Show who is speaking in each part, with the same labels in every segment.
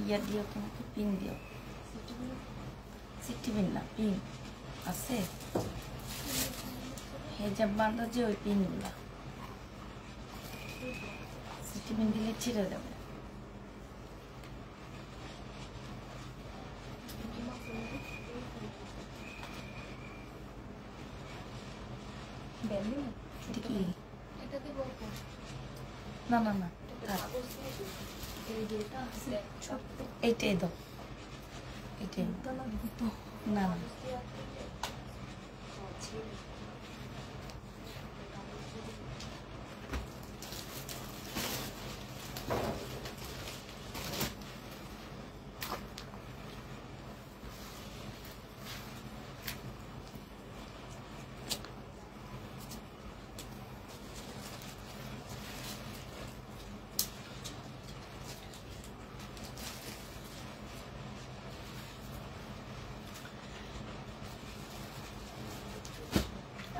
Speaker 1: ইয়া দিও, তোমাকে পিন দিও। সিটি পিন না, পিন আছে হেজাব বাঁধা যে ওই পিনগুলা, সিটি পিন দিলে ছিঁড়ে যাবে। না না না, এইটাই দাও, এইটাই না না।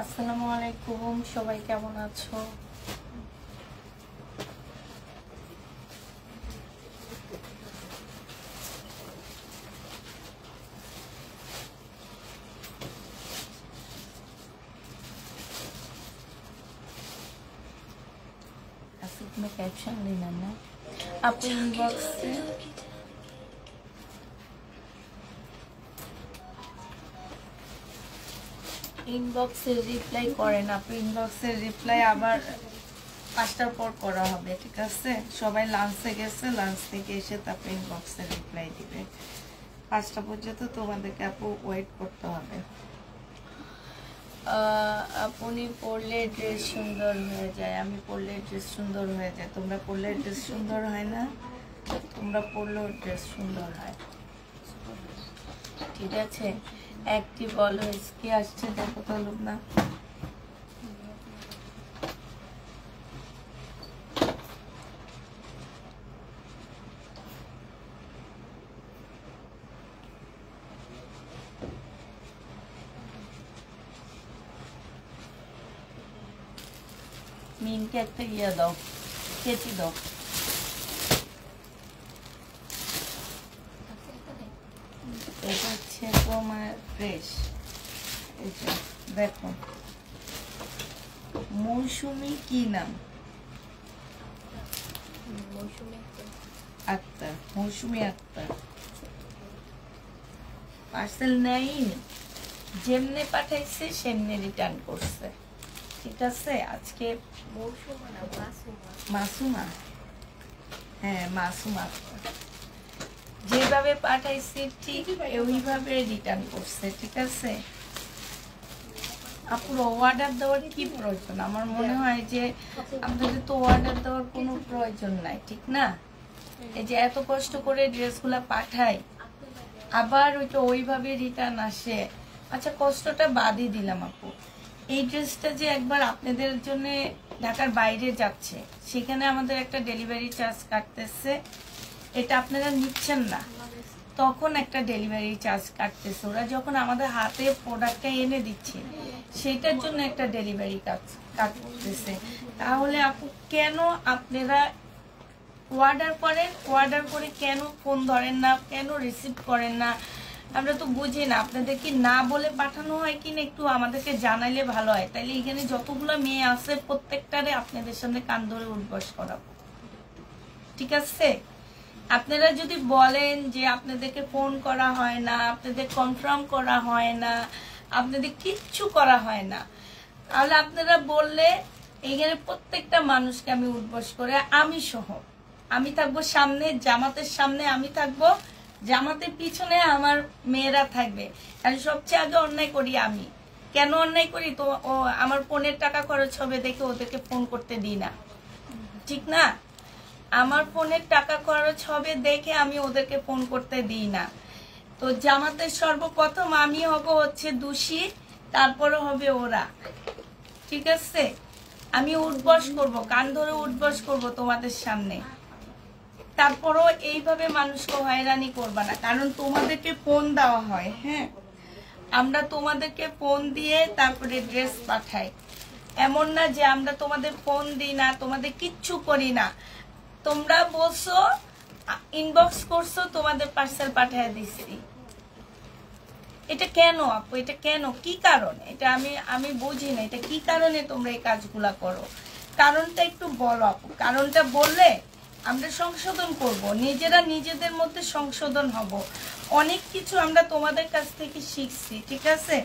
Speaker 1: আসসালামু আলাইকুম, সবাই কেমন আছো? में कैप्शन लेना ना आप इनबॉक्स से ইনবক্সে রিপ্লাই করেন, আপনি ইনবক্সে রিপ্লাই আবার 5টার পর করা হবে, ঠিক আছে? সবাই লাঞ্চে গেছে, লাঞ্চ থেকে এসে তারপর ইনবক্সে রিপ্লাই দিবে। 5টা পর্যন্ত তোমাদেরকে আপু ওয়েট করতে হবে। আপনি পরলে ড্রেস সুন্দর হয়ে যায়, আমি পরলে ড্রেস সুন্দর হয়ে যায়, তোমরা পরলে ড্রেস সুন্দর হয় না, তোমরা পরলেও ড্রেস সুন্দর হয়, ঠিক আছে? অ্যাক্টিভ অলওয়েজ কি আসছে দেখো তো লুবনা। মিনকে একটা ইয়ে দাও, কেচি দাও। এটা হচ্ছে তোমার ফ্রেশ, এটা দেখো মৌসুমি কি নাম? আক্তার, মৌসুমি আক্তার। পার্সেল নেয়নি, যেমনে পাঠাইছে সেমনে রিটার্ন করছে, ঠিক আছে? আজকে মাসুমা, হ্যাঁ মাসুমা যেভাবে পাঠাইছি ঠিক ওইভাবে রিটার্ন করছে, ঠিক আছে? আপুর অর্ডার দেওয়ার কি প্রয়োজন? আমার মনে হয় যে আপনাদের তো অর্ডার দেওয়ার কোনো প্রয়োজন নাই, ঠিক না? এই যে এত কষ্ট করে ড্রেসগুলা পাঠাই, আবার ওইটা ওইভাবে রিটার্ন আসে। আচ্ছা কষ্টটা বাদই দিলাম আপু, এই ড্রেসটা যে একবার আপনাদের জন্য ঢাকার বাইরে যাচ্ছে, সেখানে আমাদের একটা ডেলিভারি চার্জ কাটতেছে, এটা আপনারা নিচ্ছেন না, তখন একটা ডেলিভারি চার্জ কাটতেছে। ওরা যখন আমাদের হাতে প্রোডাক্টটা এনে দিচ্ছে সেটার জন্য একটা ডেলিভারি কাটতেছে। তাহলে আপু কেন আপনারা অর্ডার করেন, অর্ডার করে কেন ফোন ধরেন না, কেন রিসিভ করেন না? আমরা তো বুঝি না, আপনাদের কি না বলে পাঠানো হয় কিনা একটু আমাদেরকে জানাইলে ভালো হয়। তাইলে এখানে যতগুলো মেয়ে আছে প্রত্যেকটারে আপনাদের সামনে কান ধরে উঠবস করাবো, ঠিক আছে? আপনারা যদি বলেন যে আপনাদেরকে ফোন করা হয় না, আপনাদের কনফার্ম করা হয় না, আপনাদের কিচ্ছু করা হয় না, তাহলে আপনারা বললে এখানে প্রত্যেকটা মানুষকে আমি উঠবস করে, আমি সহ আমি থাকবো সামনে, জামাতের সামনে আমি থাকবো, জামাতের পিছনে আমার মেয়েরা থাকবে। কারণ সবচেয়ে আগে অন্যায় করি আমি। কেন অন্যায় করি? তো ও আমার ফোনের টাকা খরচ হবে দেখে ওদেরকে ফোন করতে দিই না, ঠিক না? আমার ফোনের টাকা খরচ হবে দেখে আমি ওদেরকে ফোন করতে দিই না। তো জামাতের সর্বপ্রথম আমি হব হচ্ছে দোষী, তারপরে হবে ওরা, ঠিক আছে? আমি উঠবস করব, কান ধরে উঠবস করব তোমাদের সামনে। তারপরও এইভাবে মানুষকে হয়রানি করবা না, কারণ তোমাদেরকে ফোন দেওয়া হয়, হ্যাঁ আমরা তোমাদেরকে ফোন দিয়ে তারপরে ড্রেস পাঠাই। এমন না যে আমরা তোমাদের ফোন দিই না, তোমাদের কিচ্ছু করি না। তোমরা বলছো ইনবক্স করছো, তোমাদের পার্সেল পাঠিয়ে দিছি। এটা কেন আপু, এটা কেন, কি কারণ? এটা আমি বুঝি না, এটা কি কারণে তোমরা এই কাজগুলা করো? কারণটা একটু বলো আপু, কারণটা বললে আমরা সংশোধন করব, নিজেরা নিজেদের মধ্যে সংশোধন হব। অনেক কিছু আমরা তোমাদের কাছ থেকে শিখছি, ঠিক আছে?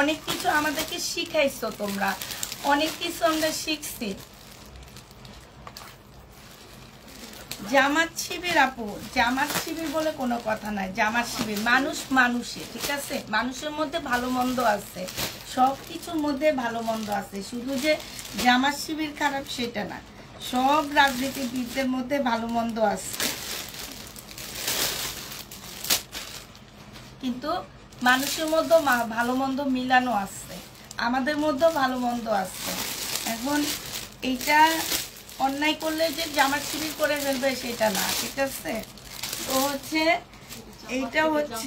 Speaker 1: অনেক কিছু আমাদেরকে শিখাইছো তোমরা, অনেক কিছু আমরা শিখছি। জামাত শিবির আপু, জামাত শিবির বলে কোনো কথা নাই। জামাত শিবির মানুষ মানুষে, ঠিক আছে? মানুষের মধ্যে ভালো মন্দ আছে, সব কিছুর মধ্যে ভালো মন্দ আছে। শুধু যে জামাত শিবির খারাপ সেটা না, সব রাজনীতিবিদদের মধ্যে ভালো মন্দ আছে, কিন্তু মানুষের মধ্যে ভালো মন্দ মিলানো আছে, আমাদের মধ্যেও ভালো মন্দ আছে। এখন এইটা অন্যায় করলে যে জামাত শিবির করে ফেলবে সেটা না, ঠিক আছে? তো হচ্ছে এইটা হচ্ছে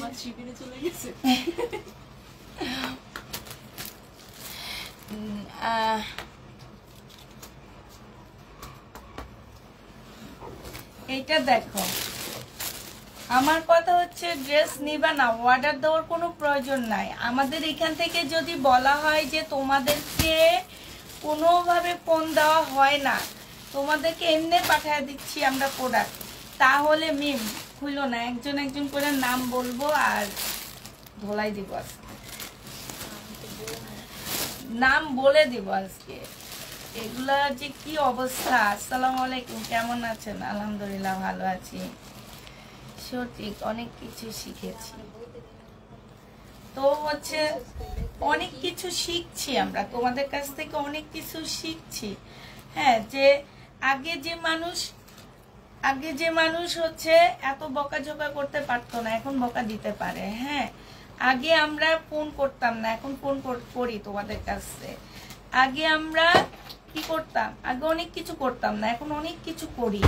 Speaker 1: এইটা দেখো, আমার কথা হচ্ছে ড্রেস নিবা না, অর্ডার দেওয়ার কোনো প্রয়োজন নাই। আমাদের এখান থেকে যদি বলা হয় যে তোমাদেরকে কোনোভাবে ফোন দেওয়া হয় না, তোমাদেরকে এমনি পাঠিয়ে দিচ্ছি আমরা প্রোডাক্ট, তাহলে মিম খুলো না, একজন একজন করে নাম বলবো আর ধোলাই দিব আজকে, নাম বলে দিব আজকে। এগুলা যে কি অবস্থা। আসসালামু আলাইকুম, কেমন আছেন? আলহামদুলিল্লাহ ভালো আছি। সঠিক, অনেক কিছু শিখেছি। তো হচ্ছে অনেক কিছু শিখছি আমরা তোমাদের কাছ থেকে, অনেক কিছু শিখছি। হ্যাঁ, যে আগে যে মানুষ হচ্ছে এত বকাঝকা করতে পারতো না, এখন বকা দিতে পারে। হ্যাঁ, আগে আমরা ফোন করতাম না, এখন ফোন করি তোমাদের কাছে। আগে আমরা কি করতাম, আগে অনেক কিছু করতাম না, এখন অনেক কিছু করি,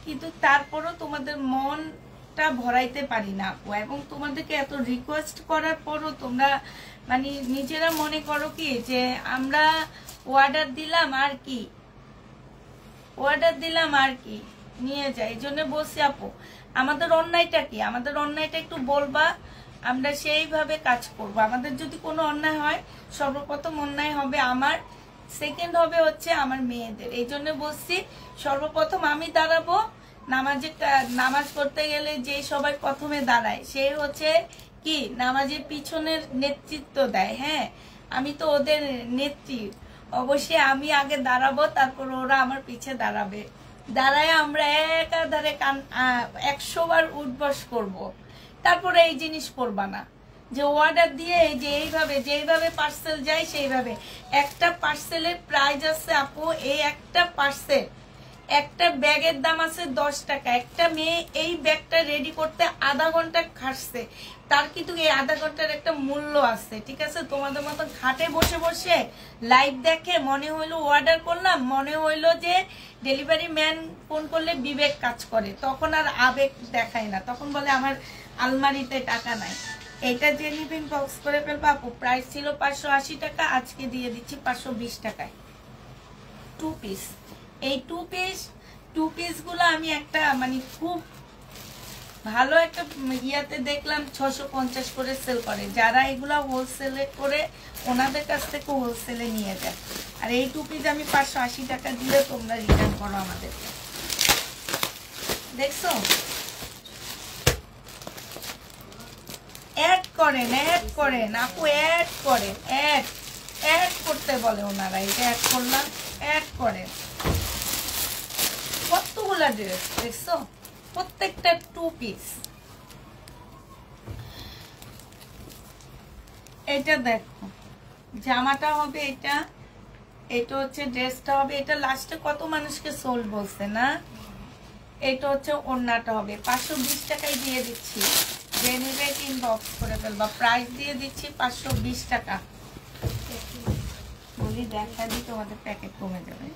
Speaker 1: কিন্তু তারপরও তোমাদের মনটা ভরাইতে পারি না আপু। এবং তোমাদেরকে এত রিকোয়েস্ট করার পরও তোমরা মানে নিজেরা মনে করো কি যে আমরা অর্ডার দিলাম আর কি, অর্ডার দিলাম আর কি নিয়ে যাই। এই জন্য বলছি আপু, আমাদের অন্যায়টা কি, আমাদের অন্যায়টা একটু বলবা, আমরা সেইভাবে কাজ করব। আমাদের যদি কোনো অন্যায় হয়, সর্বপ্রথম অন্যায় হবে আমার, সেকেন্ড হবে হচ্ছে আমার মেয়েদের। এই জন্য বলছি সর্বপ্রথম আমি দাঁড়াবো। নামাজ পড়তে গেলে যে সবাই প্রথমে দাঁড়ায় সে হচ্ছে কি নামাজের পিছনের নেতৃত্ব দেয়। হ্যাঁ, আমি তো ওদের নেত্রী, অবশ্যই আমি আগে দাঁড়াবো, তারপর ওরা আমার পিছে দাঁড়াবে। দাঁড়ায় আমরা একাধারে 100 বার উঠবস করব। তারপরে এই জিনিস করবা না যে অর্ডার দিয়ে যে এইভাবে যেইভাবে পার্সেল যায় সেইভাবে। একটা পার্সেলের প্রাইস আছে আপু, এই একটা পার্সেল একটা ব্যাগের দাম আছে 10 টাকা। একটা মেয়ে এই ব্যাগটা রেডি করতে আধা ঘন্টা খাটছে, তার কিন্তু এই আধা ঘন্টার একটা মূল্য আছে, ঠিক আছে? তোমাদের মতন খাটে বসে বসে লাইভ দেখে মনে হইলো অর্ডার করলাম, মনে হইলো যে ডেলিভারি ম্যান ফোন করলে বিবেক কাজ করে, তখন আর আবেগ দেখায় না, তখন বলে আমার আলমারিতে টাকা নাই। এটা যে নিবেন বক্স করে ফেলবো আপু। প্রাইস ছিল 580 টাকা, আজকে দিয়ে দিচ্ছি 520 টাকায় 2 পিস। এই 2 পিস গুলো আমি একটা মানে খুব ভালো একটা ইয়াতে দেখলাম 650 করে সেল করে। যারা এগুলা হোলসেলে করে ওনাদের কাছ থেকে হোলসেলে নিয়ে যায়। আর এই 2 পিস আমি 580 টাকা দিয়ে তোমরা রিটার্ন করো আমাদের। দেখছো, অ্যাড করেন আপু, অ্যাড করেন, অ্যাড করতে বলে ওনারা। এটা অ্যাড করলাম, অ্যাড করেন। কতগুলা ড্রেস দেখছো, প্রত্যেকটা 2 পিস। এটা দেখো, জামাটা হবে এটা, এটা হচ্ছে ড্রেসটা হবে এটা। লাস্টে কত মানুষকে সোল বলছে না? এটা হচ্ছে ওড়নাটা হবে। 520 টাকায় দিয়ে দিচ্ছি, যে নেবে ইনবক্স করে ফেলবা। প্রাইস দিয়ে দিচ্ছি 520 টাকা। বলি দেখা দিই, তোমাদের প্যাকেট কমে যাবে।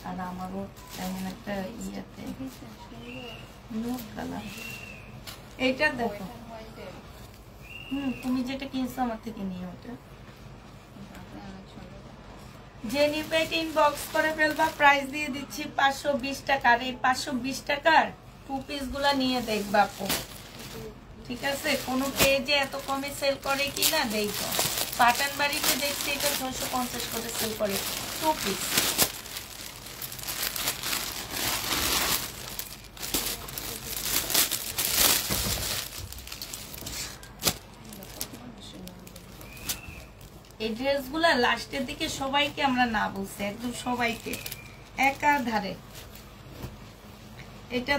Speaker 1: আর আমারও তেমন একটা ইয়েতে কালার। এইটা দেখো, তুমি যেটা কিনছো আমার থেকে নিয়ে, ওটা যে নিবে ইনবক্স করে ফেলবা, প্রাইস দিয়ে দিচ্ছি 520 টাকা। আর এই 520 টাকার 2 পিস গুলা নিয়ে দেখবা আপু, ঠিক আছে? কোনো পেজে এত কমে সেল করে কিনা দেখো। পাটান বাড়িতে দেখছি এটা 650 করে সেল করে 2 পিস। এই ড্রেসগুলা লাস্টের দিকে সবাইকে আমরা না বলছি, একদম সবাইকে একাধারে। এটা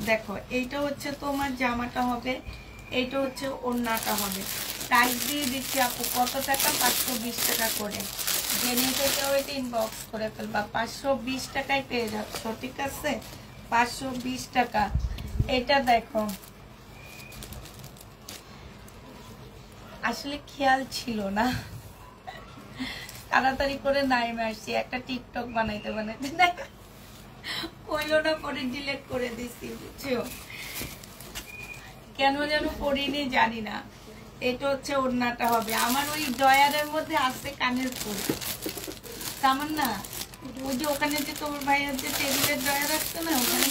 Speaker 1: দেখো, এইটা হচ্ছে তোমার জামাটা হবে, এইটা হচ্ছে ওড়নাটা হবে। প্রাইস দিয়ে দিচ্ছি আপু কত টাকা? 520 টাকা করে। জেনে থেকে ওইটা ইনবক্স করে ফেলবা, 520 টাকায় পেয়ে যাচ্ছ, ঠিক আছে? 520 টাকা। এটা দেখো, আসলে খেয়াল ছিল না, তাড়াতাড়ি করে নাইমে আসছি, একটা টিকটক বানাইতে হইলো না, পরে ডিলিট করে দিছি, বুঝছো? কেন যেন পড়িনি জানি না। এটা হচ্ছে ওড়নাটা হবে। আমার ওই ডয়ারের মধ্যে আছে কানের ফুল, তেমন না? ওই যে ওখানে যে তোমার ভাইয়ের যে টেবিলের ডয়ার আসছে না, ওখানে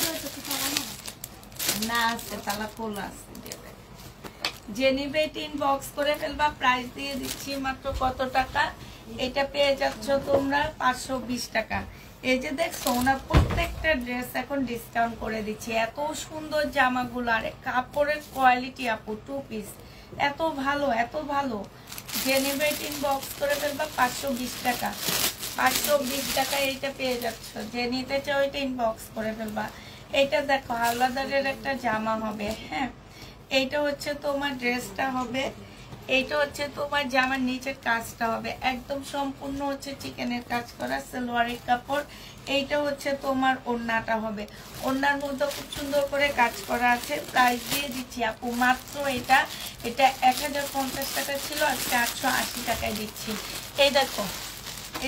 Speaker 1: না আছে, তালা খোলা আছে। যে নিবে এটা ইনবক্স করে ফেলবা, প্রাইস দিয়ে দিচ্ছি মাত্র কত টাকা? এটা পেয়ে যাচ্ছ তোমরা 520 টাকা। এই যে দেখছো, ওনার প্রত্যেকটা ড্রেস এখন ডিসকাউন্ট করে দিচ্ছি। এত সুন্দর জামাগুলো, আর কাপড়ের কোয়ালিটি আপু, 2 পিস এত ভালো, এত ভালো। যে নিবে এটা ইনবক্স করে ফেলবা, 520 টাকা। 520 টাকায় এইটা পেয়ে যাচ্ছ। যে নিতে চাও এটা ইনবক্স করে ফেলবা। এটা দেখো, হাওলাদারের একটা জামা হবে, হ্যাঁ। এইটা হচ্ছে তোমার ড্রেসটা হবে, এইটা হচ্ছে তোমার জামার নিচের কাজটা হবে, একদম সম্পূর্ণ হচ্ছে চিকেনের কাজ করা সালোয়ারের কাপড়। এইটা হচ্ছে তোমার ওড়নাটা হবে, ওড়নার মধ্যে খুব সুন্দর করে কাজ করা আছে। প্রাইস দিয়ে দিচ্ছি আপু মাত্র এটা 1050 টাকা ছিল, আজকে 880 টাকায় দিচ্ছি। এই দেখো,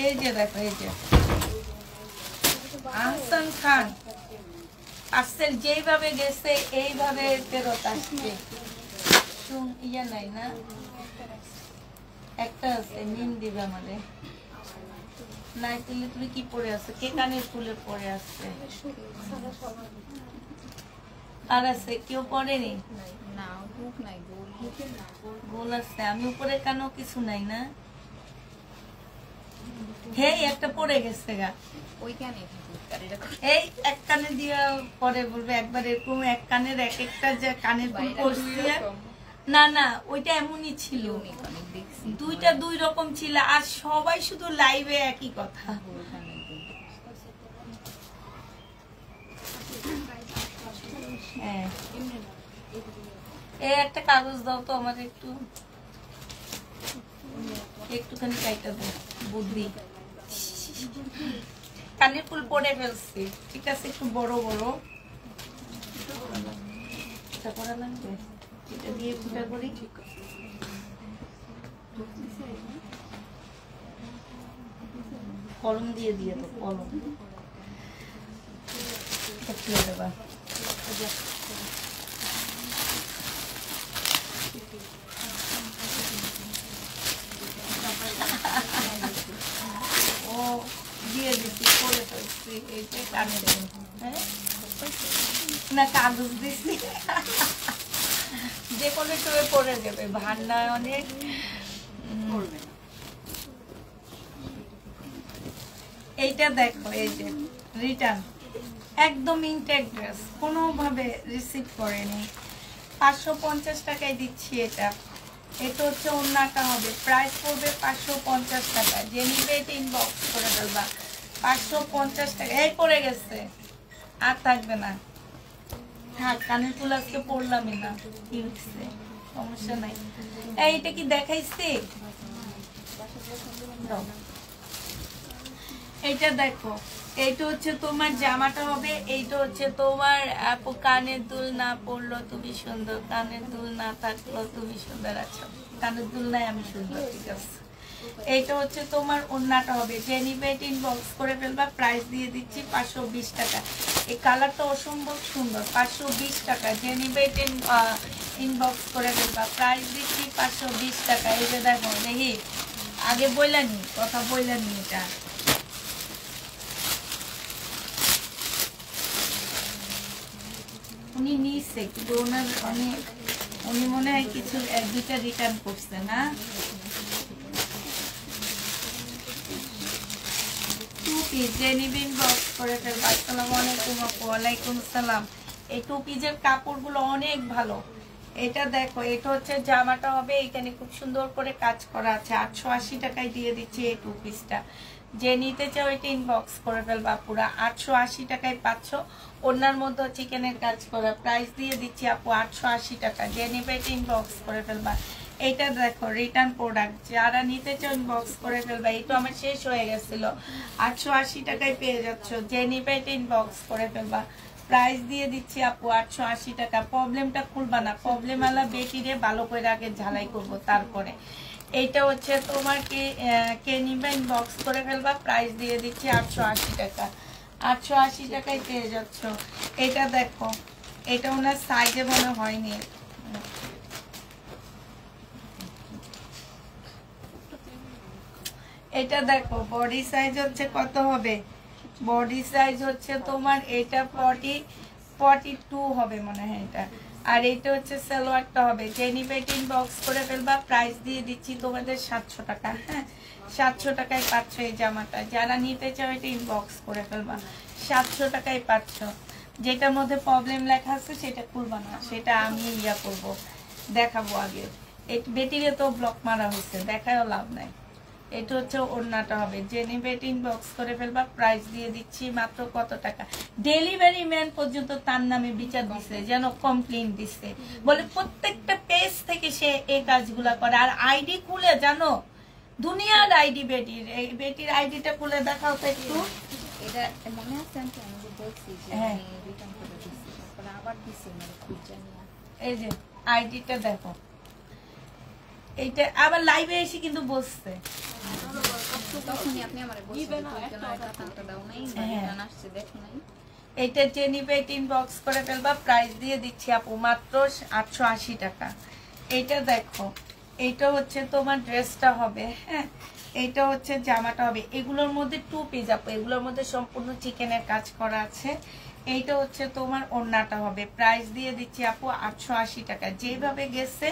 Speaker 1: এই যে দেখো, এই যে আহসান খান পার্সেল যেইভাবে গেছে এইভাবে ফেরত আসছে। ইয়া নাই না, একটা আছে, নিন দিবে আমাদের নাই তুলে। তুমি কি পরে আছে? কে কানের ফুলে পরে আসছে? আর আছে কেউ পরেনি? গোল আছে, আমি উপরে কেন কিছু নাই না? হে একটা পরে গেছে গা, এই এক কানে দিয়ে পরে বলবে একবার এরকম এক কানের এক একটা যে কানের ফুল করছি। না না, ওইটা এমনই ছিল, দুইটা দুই রকম ছিল। আর সবাই শুধু লাইভে একই কথা। হ্যাঁ, এই একটা কাগজ দাও তো আমার, একটুখানি কাইটা দাও, বুদ্ধি। কানের ফুল পরে ফেলছি, ঠিক আছে? একটু বড় বড় করা লাগবে, এটা দিয়ে ফুটা করি। কলম দিয়ে তো কলম দেবা। ও দিয়ে দিচ্ছি, পরে ফেলছি, এইটা কানে দেবেন। হ্যাঁ না, কাগজ দিচ্ছি, যে কোনো সময় পরে যাবে, ভান্ডায় অনেক। এইটা দেখো, এই যে রিটার্ন, একদম ইনটেক ড্রেস, কোনোভাবে রিসিভ করেনি। 550 টাকায় দিচ্ছি এটা। এটা হচ্ছে ওড়নাটা হবে, প্রাইস পড়বে 550 টাকা। যে নিবে এটা ইনবক্স করে ফেলবা, 550 টাকা। এই পড়ে গেছে, আর থাকবে না, থাক। কানের ফুল আজকে পড়লামই না, কি হচ্ছে, সমস্যা নাই। এইটা কি দেখাইছি? এইটা দেখো, এইটা হচ্ছে তোমার জামাটা হবে, এইটা হচ্ছে তোমার আপু কানের দুল না পড়লো তুমি সুন্দর, কানের দুল না থাকলো তুমি সুন্দর আছো। কানের দুল নাই, আমি সুন্দর, ঠিক আছে? এইটা হচ্ছে তোমার ওড়নাটা হবে। যে নিবে এটা ইনবক্স করে ফেলবা, প্রাইস দিয়ে দিচ্ছি 520 টাকা। এই কালারটা অসম্ভব সুন্দর, 520 টাকা। যে নিবে এটা ইনবক্স করে ফেলবা, প্রাইস দিচ্ছি 520 টাকা। এই যে দেখো, দেখি আগে বইলানি কথা, বইলানি এটা উনি নিচ্ছে কিন্তু ওনার উনি মনে হয় কিছু 1-2টা রিটার্ন করছে না। টু পিস যে নিবেন বক্স করে ফেলবো। আসসালামু আলাইকুম আপু। ওয়ালাইকুম সালাম। এই টু পিসের কাপড়গুলো অনেক ভালো। এটা দেখো, এটা হচ্ছে জামাটা হবে, এখানে খুব সুন্দর করে কাজ করা আছে। 880 টাকায় দিয়ে দিচ্ছি এই টু পিসটা। যে নিতে চাও এটা ইনবক্স করে ফেলবা। পুরা 880 টাকায় পাচ্ছ। ওনার মধ্যে চিকেনের কাজ করা, প্রাইস দিয়ে দিচ্ছি আপু 880 টাকা। যে নিবে এটা ইনবক্স করে ফেলবা। এইটা দেখো রিটার্ন প্রোডাক্ট, যারা নিতে চাও ইনবক্স করে ফেলবা। এটা আমার শেষ হয়ে গেছিল, 880 টাকায় পেয়ে যাচ্ছ। যে নিবে এটা ইনবক্স করে ফেলবা। প্রাইস দিয়ে দিচ্ছি আপু 880 টাকা। প্রবলেমটা খুলবা না, প্রবলেম আলা বেটিরে ভালো করে আগে ঝালাই করব তারপরে। এইটা হচ্ছে তোমার কে নিবে ইনবক্স করে ফেলবা। প্রাইস দিয়ে দিচ্ছি 880 টাকা। 880 টাকায় পেয়ে যাচ্ছ। এটা দেখো, এটা ওনার সাইজে মনে হয়নি। এটা দেখো বডি সাইজ হচ্ছে কত হবে, বডি সাইজ হচ্ছে তোমার এটা 42 হবে মনে হয় এটা। আর এটা হচ্ছে সালোয়ারটা হবে। যে নিবে ইনবক্স করে ফেলবা। প্রাইস দিয়ে দিচ্ছি তোমাদের 700 টাকা। হ্যাঁ, 700 টাকায় পাচ্ছ এই জামাটা। যারা নিতে চাও এটা ইনবক্স করে ফেলবা। 700 টাকায় পাচ্ছ। যেটার মধ্যে প্রবলেম লেখা আছে সেটা খুলবা না, সেটা আমি করব, দেখাবো আগে। বেটিরে তো ব্লক মারা হয়েছে, দেখায়ও লাভ নাই। এটা হচ্ছে ওড়নাটা হবে। যে নিবে ইনবক্স করে ফেলবা। প্রাইস দিয়ে দিচ্ছি মাত্র কত টাকা। ডেলিভারি ম্যান পর্যন্ত তার নামে বিচার দিছে, যেন কমপ্লেন দিছে, বলে প্রত্যেকটা পেজ থেকে সে এই কাজগুলা করে। আর আইডি খুলে জানো, দুনিয়ার আইডি বেটির। এই বেটির আইডিটা খুলে দেখাও তো একটু।
Speaker 2: এটা মনে আছে আমি যে বলছি যে আমি রিটার্ন করে দিছি, তারপরে আবার দিছি মানে খুব জানি না।
Speaker 1: এই যে আইডিটা দেখো, এইটা আবার লাইভে এসে কিন্তু বসছে।
Speaker 2: তখনই আপনি আমারে বলছিলেন তুমি কেন এটা টাকা দাও নাই, রিটার্ন আসছে দেখো নাই।
Speaker 1: এইটা যে নিবে ইনবক্স করে ফেলবা। প্রাইস দিয়ে দিচ্ছি আপু মাত্র 880 টাকা। এইটা দেখো, এইটা হচ্ছে তোমার ড্রেসটা হবে। হ্যাঁ, এইটা হচ্ছে জামাটা হবে। এগুলোর মধ্যে টু পিস আপু, এগুলোর মধ্যে সম্পূর্ণ চিকেনের কাজ করা আছে। এইটা হচ্ছে তোমার ওড়নাটা হবে। প্রাইস দিয়ে দিচ্ছি আপু 880 টাকা। যেভাবে গেছে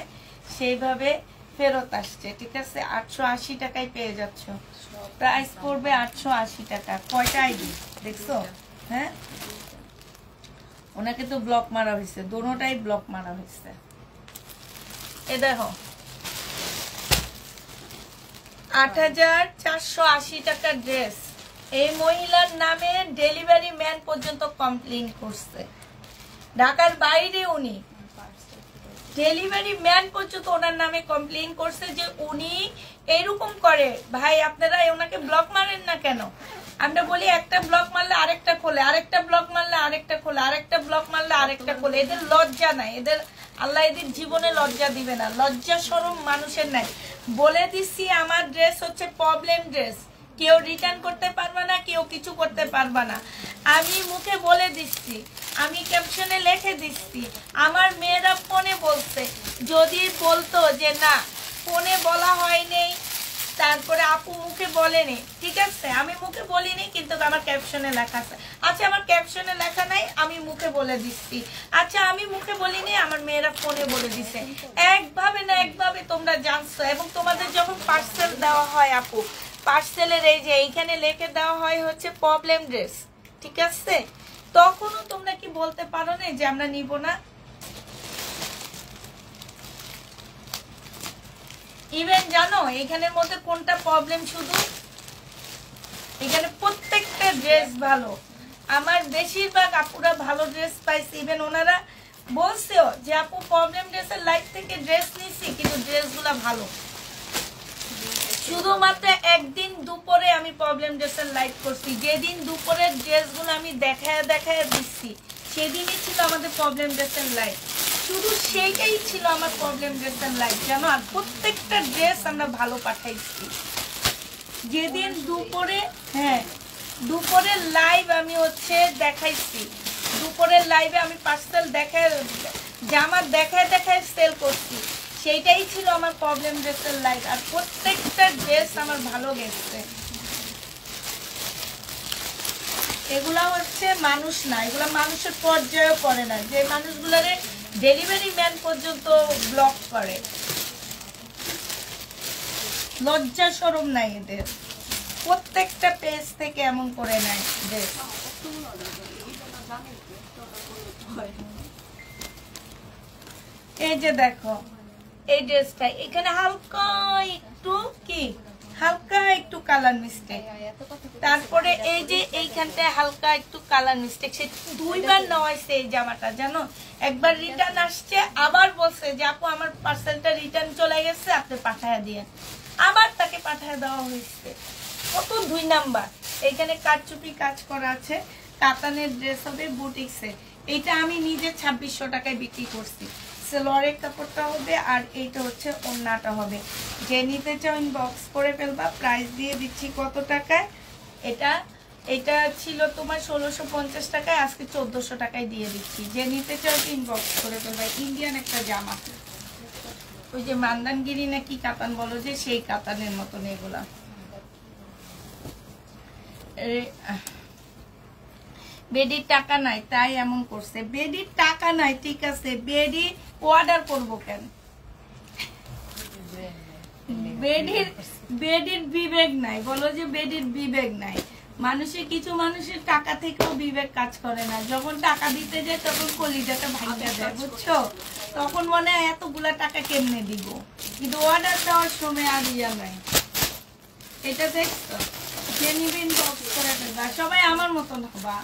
Speaker 1: সেইভাবে ফেরত আসছে, ঠিক আছে। 880 টাকায় পেয়ে যাচ্ছ। প্রাইস পড়বে 880 টাকা। কয়টা আইডি দেখছো? হ্যাঁ, ওনাকে তো ব্লক মারা হয়েছে, দোনোটাই ব্লক মারা হয়েছে। এ দেখো 8480 টাকার ড্রেস। এই মহিলার নামে ডেলিভারি ম্যান পর্যন্ত কমপ্লেইন করছে। ঢাকার বাইরে উনি ডেলিভারি ম্যান পর্যন্ত ওনার নামে কমপ্লেইন করছে যে উনি এরকম করে। ভাই আপনারা ওনাকে ব্লক মারেন না কেন? আমরা বলি একটা ব্লক মারলে আরেকটা খোলে, আরেকটা ব্লক মারলে আরেকটা খোলে, আরেকটা ব্লক মারলে আরেকটা খোলে। এদের লজ্জা নাই, এদের আল্লাহ এদের জীবনে লজ্জা দিবে না। লজ্জা শরম মানুষের নাই। বলে দিচ্ছি আমার ড্রেস হচ্ছে প্রবলেম ড্রেস, কেউ রিটার্ন করতে পারবে না, কেউ কিছু করতে পারবে না। আমি মুখে বলে দিচ্ছি, আমি ক্যাপশনে লিখে দিচ্ছি। আমার মেয়েরা ফোনে বলছে, যদি বলতো যে না ফোনে বলা হয়নি, তারপরে আপু মুখে বলেনি, ঠিক আছে, আমি মুখে বলিনি কিন্তু আমার ক্যাপশনে লেখা আছে। আচ্ছা আমার ক্যাপশনে লেখা নাই, আমি মুখে বলে দিচ্ছি। আচ্ছা আমি মুখে বলিনি, আমার মেয়েরা ফোনে বলে দিছে। একভাবে না একভাবে তোমরা জানছো। এবং তোমাদের যখন পার্সেল দেওয়া হয় আপু, পার্সেলের এই যে এইখানে লিখে দেওয়া হয় হচ্ছে প্রবলেম ড্রেস, ঠিক আছে, তখনও তোমরা কি বলতে পারো না যে আমরা নিব না? ইভেন জানো এখানের মধ্যে কোনটা প্রবলেম? শুধু এখানে প্রত্যেকটা ড্রেস ভালো। আমার বেশিরভাগ আপুরা ভালো ড্রেস পাইছে। ইভেন ওনারা বলছেও যে আপু প্রবলেম ড্রেসের লাইফ থেকে ড্রেস নিছি কিন্তু ড্রেসগুলা ভালো। শুধুমাত্র একদিন দুপুরে আমি প্রবলেম ড্রেসের লাইভ করছি। যেদিন দুপুরের ড্রেসগুলো আমি দেখায় দিচ্ছি সেদিনই ছিল আমাদের প্রবলেম ড্রেসের লাইভ। শুধু সেইটাই ছিল আমার প্রবলেম ড্রেসের লাইভ, জানো। আর প্রত্যেকটা ড্রেস আমরা ভালো পাঠাইছি। যেদিন দুপুরে, হ্যাঁ দুপুরের লাইভ আমি হচ্ছে দেখাইছি, দুপুরের লাইভে আমি পার্সেল দেখায় জামা দেখায় সেল করছি। সেইটাই ছিল আমার প্রবলেম ড্রেসের লাইভ। আর প্রত্যেকটা ড্রেস আমার ভালো গেছে। এগুলা হচ্ছে মানুষ না, এগুলা মানুষের পর্যায়েও পড়ে না, যে মানুষগুলারে ডেলিভারি ম্যান পর্যন্ত ব্লক করে। লজ্জা শরম নাই এদের, প্রত্যেকটা পেজ থেকে এমন করে নেয় যে এই যে দেখো এই ড্রেসটা এখানে হালকা একটু কি হালকা একটু কালার মিস্টেক, তারপরে এই যে এইখানটায় হালকা একটু কালার মিস্টেক, সে দুইবার নেওয়াইছে এই জামাটা জানো। একবার রিটার্ন আসছে, আবার বলছে যে আপু আমার পার্সেলটা রিটার্ন চলে গেছে, আপনি পাঠায় দিয়ে, আবার তাকে পাঠায় দেওয়া হয়েছে। কত 2 নাম্বার। এইখানে কারচুপি কাজ করা আছে, কাতানের ড্রেস হবে বুটিক্সে। এটা আমি নিজে 2600 টাকায় বিক্রি করছি। সেলোয়ারের কাপড়টা হবে আর এইটা হচ্ছে ওড়নাটা হবে। যে নিতে চাও ইনবক্স করে ফেলবা, প্রাইস দিয়ে দিচ্ছি কত টাকায়। এটা ছিল তোমার 1650 টাকায়, আজকে 1400 টাকায় দিয়ে দিচ্ছি। যে নিতে চাও ইনবক্স করে ফেলবা। ইন্ডিয়ান একটা জামা, ওই যে মান্দানগিরি নাকি কাতান বলো যে, সেই কাতানের মতন এগুলা। বেডির টাকা নাই তাই এমন করছে। বেডির টাকা নাই ঠিক আছে, বেডি অর্ডার করবো কেন? বেডির বিবেক নাই, বলো যে বেডির বিবেক নাই। মানুষের কিছু মানুষের টাকা থেকেও বিবেক কাজ করে না। যখন টাকা দিতে যায় তখন কলিজাটা ভাঙতে যায়, বুঝছো? তখন মনে হয় এতগুলা টাকা কেমনে দিব, কিন্তু অর্ডার দেওয়ার সময় আর ইয়া নাই। এটা দেখছো, যে নিবে ইনবক্স করে ফেলবা, সবাই আমার মতন হবা।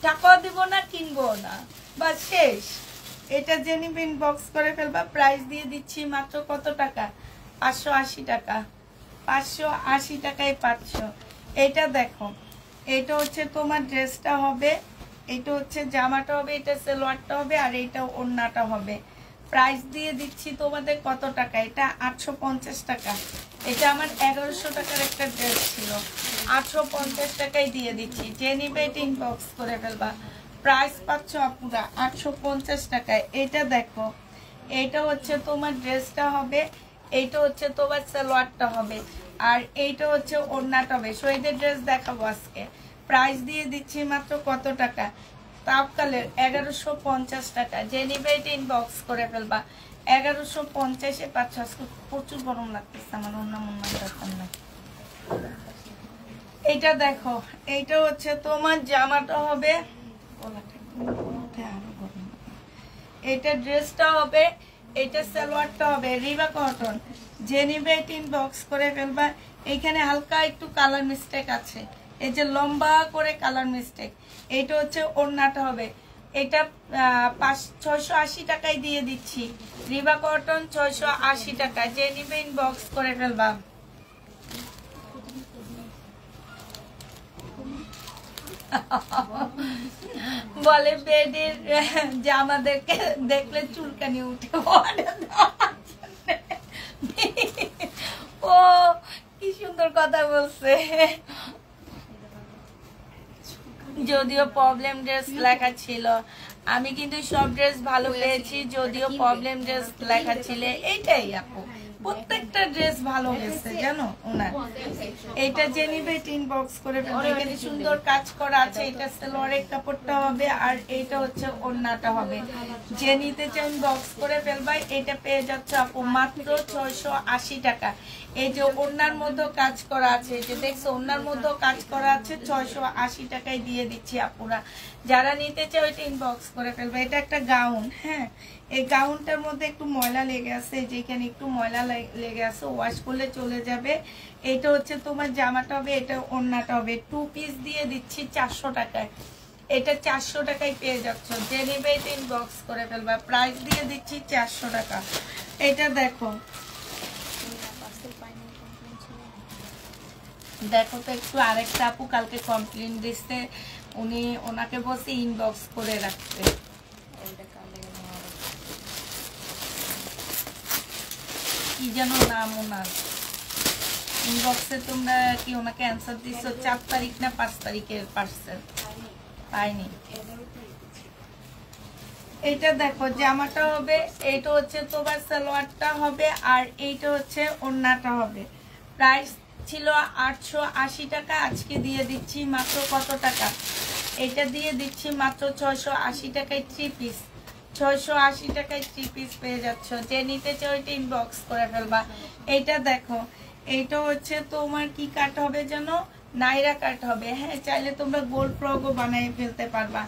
Speaker 1: টাকাও দিব না, কিনবো না, বাস শেষ। এটা যে নিবে ইনবক্স করে ফেলবা। প্রাইস দিয়ে দিচ্ছি মাত্র কত টাকা? 580 টাকা। 580 টাকায় 500। এটা দেখো, এটা হচ্ছে তোমার ড্রেসটা হবে, এটা হচ্ছে জামাটা হবে, এটা সালোয়ারটা হবে, আর এটা ওড়নাটা হবে। প্রাইস দিয়ে দিচ্ছি তোমাদের কত টাকা? এটা 850 টাকা। এটা আমার 1100 টাকার একটা ড্রেস ছিল, 850 টাকায় দিয়ে দিচ্ছি। যে নিবে এটা ইনবক্স করে ফেলবা। প্রাইস পাচ্ছ পুরা 850 টাকায়। এটা দেখো, এটা হচ্ছে তোমার ড্রেসটা হবে, এইটা হচ্ছে তোমার সালোয়ারটা হবে, আর এইটা হচ্ছে ওড়নাটা হবে। শহীদের ড্রেস দেখাবো আজকে। প্রাইস দিয়ে দিচ্ছি মাত্র কত টাকা? তাপকালের 1150 টাকা। যে নিবে এটা ইনবক্স করে ফেলবা। 1150-এ 500। প্রচুর গরম লাগতেছে আমার, অন্য দরকার নাই। এইটা দেখো, এইটা হচ্ছে তোমার জামাটা হবে, এটা ড্রেসটা হবে, এটা সালোয়ারটা হবে রিবা কটন। যে নিবে এটা ইনবক্স করে ফেলবা। এইখানে হালকা একটু কালার মিস্টেক আছে, এই যে লম্বা করে কালার মিস্টেক। এটা হচ্ছে ওড়নাটা হবে, এটা 680 টাকায় দিয়ে দিচ্ছি। রিবা কটন 680 টাকা। যে নিবে ইনবক্স করে ফেলবা। বলে বেডের জামাদেরকে দেখলে চুলকানি উঠে। ও কি সুন্দর কথা বলছে। যদিও প্রবলেম ড্রেস লেখা ছিল, আমি কিন্তু সব ড্রেস ভালো পেয়েছি, যদিও প্রবলেম ড্রেস লেখা ছিল। এইটাই আপু, প্রত্যেকটা ড্রেস ভালো গেছে জানো ওনার। এটা যে নিবে ইনবক্স করে ফেলবে। এখানে সুন্দর কাজ করা আছে, এটা সালোয়ারের কাপড়টা হবে, আর এইটা হচ্ছে ওড়নাটা হবে। যে নিতে চান ইনবক্স করে ফেলবা। এটা পেয়ে যাচ্ছে আপু মাত্র 680 টাকা। এই যে ওড়নার মধ্যে কাজ করা আছে, যে দেখছো ওড়নার মধ্যে কাজ করা আছে, 680 টাকায় দিয়ে দিচ্ছি আপুরা। যারা নিতে চাও এটা ইনবক্স করে ফেলবে। এটা একটা গাউন, হ্যাঁ, এই গাউনটার মধ্যে একটু ময়লা লেগে আছে, যেখানে একটু ময়লা লেগে আছে, ওয়াশ করলে চলে যাবে। এটা হচ্ছে তোমার জামাটা হবে, এটা ওড়নাটা হবে। 2 পিস দিয়ে দিচ্ছি 400 টাকায়। এটা 400 টাকায় পেয়ে যাচ্ছ। যে নেবে এটা ইনবক্স করে ফেলবা। প্রাইস দিয়ে দিচ্ছি 400 টাকা। এটা দেখো, দেখো তো একটু, আরেকটা আপু কালকে কমপ্লেন দিচ্ছে, ওনাকে বলছে ইনবক্স করে রাখতে। কি যেন নাম ওনার, ইনবক্সে তোমরা কি ওনাকে অ্যান্সার দিচ্ছ? 4 তারিখ না 5 তারিখের পার্সেল পাইনি। এটা দেখো জামাটা হবে, এইটা হচ্ছে তোমার সালোয়ারটা হবে, আর এইটা হচ্ছে ওড়নাটা হবে। প্রাইস ছিল 880 টাকা, আজকে দিয়ে দিচ্ছি মাত্র কত টাকা, এটা দিয়ে দিচ্ছি মাত্র 680 টাকায় 3 পিস। 680 টাকায় 3 পিস পেয়ে যাচ্ছ। যে নিতে চাও এটা ইনবক্স করে ফেলবা। এইটা দেখো, এইটা হচ্ছে তোমার কি কাট হবে জানো, নাইরা কাট হবে। হ্যাঁ, চাইলে তোমরা গোল ফ্রকও বানিয়ে ফেলতে পারবা।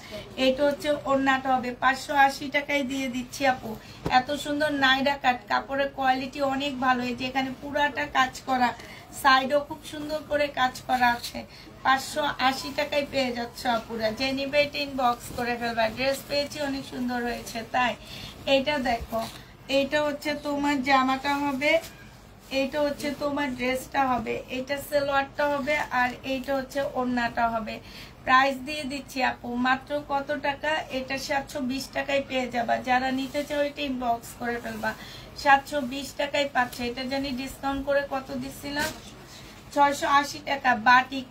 Speaker 1: এইটা হচ্ছে ওড়নাটা হবে 580 টাকায় দিয়ে দিচ্ছি আপু। এত সুন্দর নাইরা কাট, কাপড়ের কোয়ালিটি অনেক ভালো। এই যে এখানে পুরাটা কাজ করা, সাইডও খুব সুন্দর করে কাজ করা আছে। 580 টাকায় পেয়ে যাচ্ছ আপুরা। যে নিবে এটা ইনবক্স করে ফেলবা। ড্রেস পেয়েছি, অনেক সুন্দর হয়েছে তাই। এইটা দেখো, এইটা হচ্ছে তোমার জামাটা হবে, এইটা হচ্ছে তোমার ড্রেসটা হবে, এইটা সালোয়ারটা হবে, আর এইটা হচ্ছে ওড়নাটা হবে। প্রাইস দিয়ে দিচ্ছি আপু মাত্র কত টাকা, এটা 720 টাকায় পেয়ে যাবা। যারা নিতে চাও এটা ইনবক্স করে ফেলবা। 720 টাকায় পাচ্ছে। এটা জানি ডিসকাউন্ট করে কত দিচ্ছিলাম, 680 টাকা। বাটিক,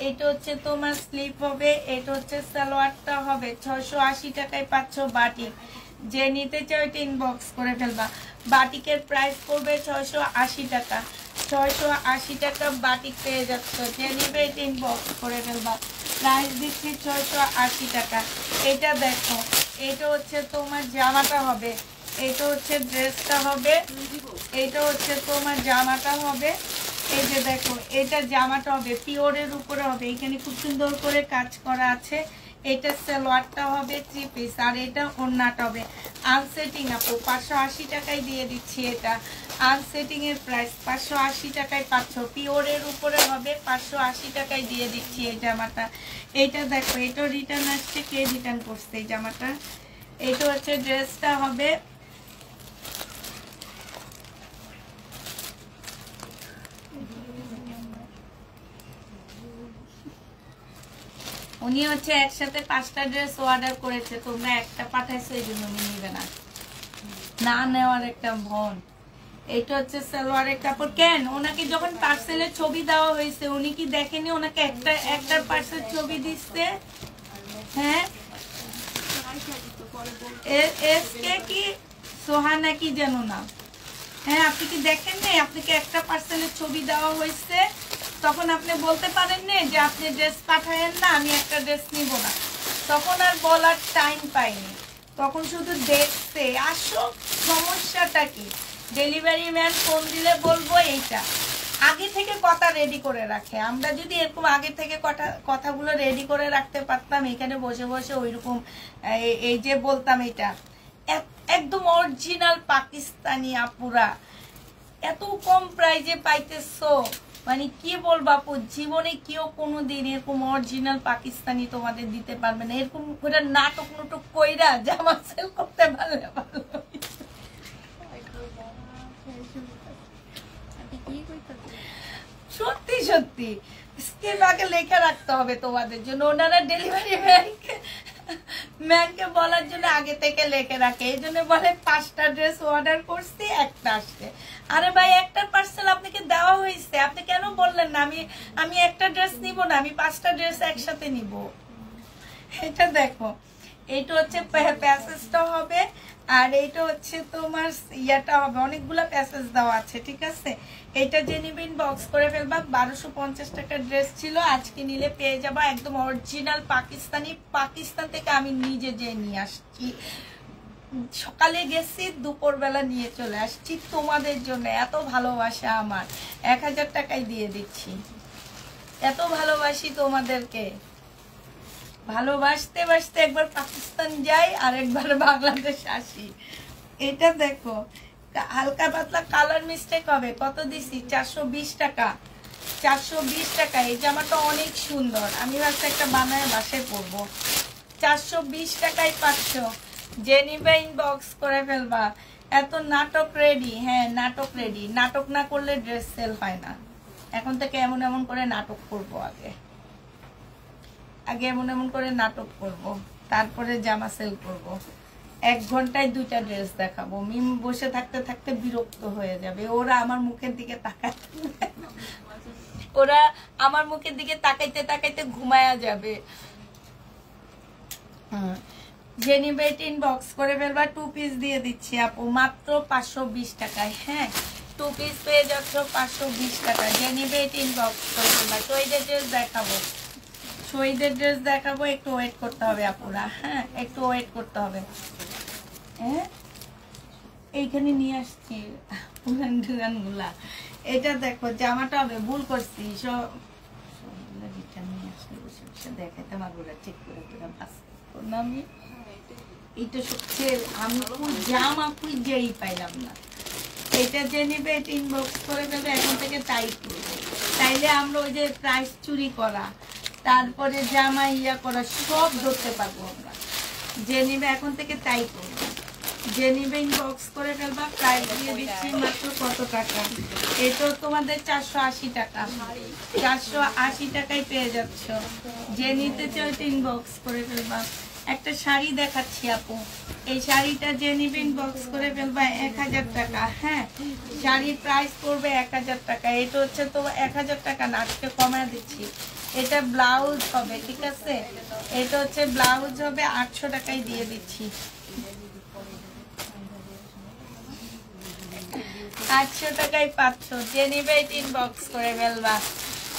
Speaker 1: এটা হচ্ছে তোমার স্লিপ হবে, এটা হচ্ছে সালোয়ারটা হবে। 680 টাকায় পাচ্ছ বাটিক। যে নিতে চাও এটা ইনবক্স করে ফেলবা। বাটিকের প্রাইস পড়বে 680 টাকা। 680 টাকা বাটিক পেয়ে যাচ্ছ। যে নিবে এটা ইনবক্স করে ফেলবা। প্রাইস দিচ্ছি 680 টাকা। এটা দেখো, এটা হচ্ছে তোমার জামাটা হবে, এটা হচ্ছে ড্রেসটা হবে, এটা হচ্ছে তোমার জামাটা হবে। এই যে দেখো, এটা জামাটা হবে পিওরের উপরে হবে, এখানে খুব সুন্দর করে কাজ করা আছে। এটা সালোয়ারটা হবে 3 পিস, আর এটা ওড়নাটা হবে। আনসেটিং আপু 580 টাকায় দিয়ে দিচ্ছি। এটা আনসেটিং এর প্রাইস 580 টাকায় পাচ্ছ। পিওরের উপরে হবে, 580 টাকায় দিয়ে দিচ্ছি এই জামাটা। এইটা দেখো, এটা রিটার্ন আসছে, কে রিটার্ন করছে এই জামাটা। এটা হচ্ছে ড্রেসটা হবে, উনি হচ্ছে একসাথে 5টা ড্রেস অর্ডার করেছে, তোমরা একটা পাঠাইছো, এই জন্য উনি নিবে না, না নেওয়ার একটা ভন। এটা হচ্ছে সালোয়ারের কাপড়। কেন ওনাকে যখন পার্সেলের ছবি দেওয়া হয়েছে উনি কি দেখেনি ওনাকে একটা পার্সেল ছবি দিচ্ছে? হ্যাঁ, এসকে কি সোহানা কি জানো না? হ্যাঁ, আপনি কি দেখেন নাই? আপনাকে একটা পার্সেলের ছবি দেওয়া হয়েছে, তখন আপনি বলতে পারেন না যে আপনি ড্রেস পাঠায়েন না, আমি একটা ড্রেস নিব না। তখন আর বলার টাইম পাইনি, তখন শুধু দেখতে আসো। সমস্যাটা কি? ডেলিভারি ম্যান ফোন দিলে বলবো এইটা আগে থেকে কথা রেডি করে রাখে। আমরা যদি এরকম আগে থেকে কথাগুলো রেডি করে রাখতে পারতাম, এখানে বসে বসে ওইরকম এই যে বলতাম এটা একদম অরিজিনাল পাকিস্তানি আপুরা এত কম প্রাইজে পাইতেছো, মানে কি বলবো আপু, জীবনে কেউ কোনোদিন এরকম অরিজিনাল পাকিস্তানি তোমাদের দিতে পারবে না। এরকম করে নাটক নুটক কইরা জামা সেল করতে পারলে ভালো। সত্যি সত্যি স্ক্রিন আগে লেখা রাখতে হবে তোমাদের জন্য। ওনারা ডেলিভারি ম্যানকে বলার জন্য আগে থেকে লিখে রাখে, এই জন্য বলে 5টা ড্রেস অর্ডার করছি, একটা আসছে। আরে ভাই, একটা পার্সেল আপনাকে দেওয়া হয়েছে, আপনি কেন বললেন না আমি একটা ড্রেস নিব না, আমি 5টা ড্রেস একসাথে নিব? এটা দেখো, এইটা হচ্ছে প্যাসেজটা হবে, আর এইটা হচ্ছে তোমার ইয়াটা হবে। অনেকগুলো প্যাসেজ দেওয়া আছে, ঠিক আছে। এটা যে নিবে ইনবক্স করে ফেলবা। 1250 টাকার ড্রেস ছিল, আজকে নিলে পেয়ে যাবা একদম অরিজিনাল পাকিস্তানি। পাকিস্তান থেকে আমি নিজে যে নিয়ে আসছি, সকালে গেছি, দুপুরবেলা নিয়ে চলে আসছি তোমাদের জন্য। এত ভালোবাসা আমার, 1000 টাকায় দিয়ে দিচ্ছি। এত ভালোবাসি তোমাদেরকে, ভালোবাসতে বাসতে একবার পাকিস্তান যাই আর একবার বাংলাদেশ আসি। এটা দেখো, হালকা পাতলা কালার মিস্টেক হবে। কত দিছি? 420 টাকা। 420 টাকা। এই জামাটা অনেক সুন্দর, আমি ভাবছি একটা বানায় বাসায় পরবো। 420 টাকায় পাচ্ছ। যে নিবে ইনবক্স করে ফেলবা। এত নাটক রেডি, হ্যাঁ নাটক রেডি। নাটক না করলে ড্রেস সেল হয় না। এখন থেকে এমন এমন করে নাটক করবো, আগে এমন এমন করে নাটক করব, তারপরে জামা সেল করব। 1 ঘন্টায় 2টা ড্রেস দেখাবো। মিম বসে থাকতে থাকতে বিরক্ত হয়ে যাবে। ওরা আমার মুখের দিকে তাকাইতে ঘুমায়া যাবে। যে নিবে ইনবক্স করে ফেলবা। 2 পিস দিয়ে দিচ্ছি আপু মাত্র 520 টাকায়। হ্যাঁ, 2 পিস পেয়ে যাচ্ছ 520 টাকা। যে নিবে এটা ইনবক্স করে ফেলবা। শহীদের ড্রেস দেখাবো, শহীদের ড্রেস দেখাবো, একটু ওয়েট করতে হবে আপুরা, হ্যাঁ একটু ওয়েট করতে হবে। হ্যাঁ এইখানে নিয়ে আসছি পুরান টুরানগুলা। এটা দেখো জামাটা হবে, ভুল করছি, সব নিয়ে আসলে দেখাতে মাগুরা চেক করে তোরা বাস না। আমি এটা সবচেয়ে আমি জামা খুঁজেই পাইলাম না। এটা যে নিবে এটা ইনবক্স করে ফেলবে, এখন থেকে তাই করবে। তাইলে আমরা ওই যে প্রাইস চুরি করা, তারপরে জামা ইয়া করা সব ধরতে পারবো আমরা। যে নিবে এখন থেকে তাই করবো। যে নিবে ইনবক্স করে ফেলবা। প্রাইস দিয়ে দিচ্ছি মাত্র কত টাকা, এটা তোমাদের 480 টাকা। 480 টাকায় পেয়ে যাচ্ছ। যে নিতে চাও এটা ইনবক্স করে ফেলবা। একটা শাড়ি দেখাচ্ছি আপু, এই শাড়িটা যে নিবে ইনবক্স করে ফেলবা 1000 টাকা। হ্যাঁ শাড়ির প্রাইস পড়বে 1000 টাকা। এটা হচ্ছে তো 1000 টাকা না, আজকে কমায় দিচ্ছি। এটা ব্লাউজ হবে, ঠিক আছে, এটা হচ্ছে ব্লাউজ হবে 800 টাকায় দিয়ে দিচ্ছি। 800 টাকায় পাচ্ছ। যে নিবে এটা ইনবক্স করে ফেলবা।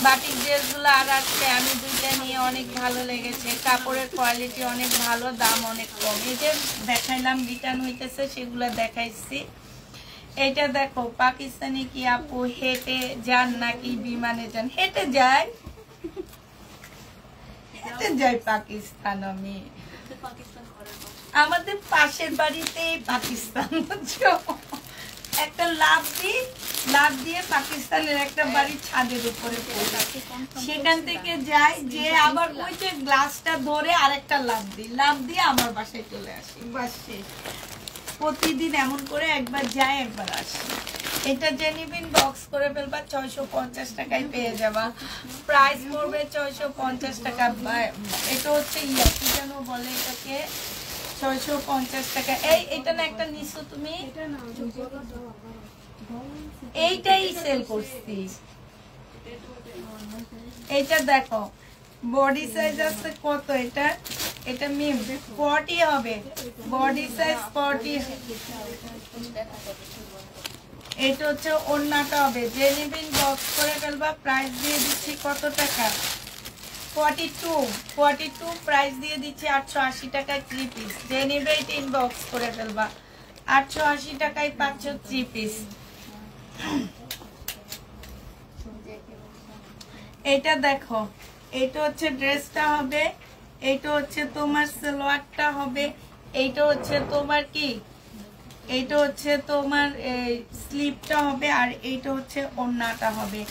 Speaker 1: বাটিক ড্রেসগুলো আর আসছে, আমি দুইটা নিয়ে অনেক ভালো লেগেছে। কাপড়ের কোয়ালিটি অনেক ভালো, দাম অনেক কম। এই যে দেখাইলাম রিটার্ন হইতেছে, সেগুলো দেখাইছি। এটা দেখো পাকিস্তানি কি আপু হেঁটে যান নাকি বিমানে যান? হেঁটে যায়, হেঁটে যাই পাকিস্তান। আমি আমাদের পাশের বাড়িতেই পাকিস্তান, বুঝছো, একটা লাভ দিয়ে পাকিস্তানের একটা বাড়ির ছাদের উপরে পড়ে, সেখান থেকে যাই, যে আবার ওই যে গ্লাসটা ধরে আরেকটা লাভ দিয়ে আমার বাসায় চলে আসি। বাস শেষ। প্রতিদিন এমন করে একবার যাই একবার আসি। এটা জেনিবিন বক্স করে ফেলবা, 650 টাকায় পেয়ে যাবা। প্রাইস পড়বে 650 টাকা। এটা হচ্ছে ইয়া কি যেন বলে এটাকে, 650 টাকা। এটা না একটা নিছো তুমি, এইটাই সেল করছি। এইটা দেখো বডি সাইজ আছে কত, এটা মিম 40 হবে, বডি সাইজ 40। এটা হচ্ছে ওড়নাটা হবে। জেনিবিন বক্স করে ফেলবা। প্রাইস দিয়ে দিচ্ছি কত টাকা, 42 প্রাইস দিয়ে দিচ্ছি 880 টাকায় 3 পিস। যে নিবে এটা ইনবক্স করে ফেলবা। 880 টাকায় পাচ্ছ 3 পিস। এটা দেখো, এটা হচ্ছে ড্রেসটা হবে, এটা হচ্ছে তোমার সালোয়ারটা হবে, এইটা হচ্ছে তোমার কি, এইটা হচ্ছে তোমার স্লিপটা হবে, আর এইটা হচ্ছে ওড়নাটা হবে।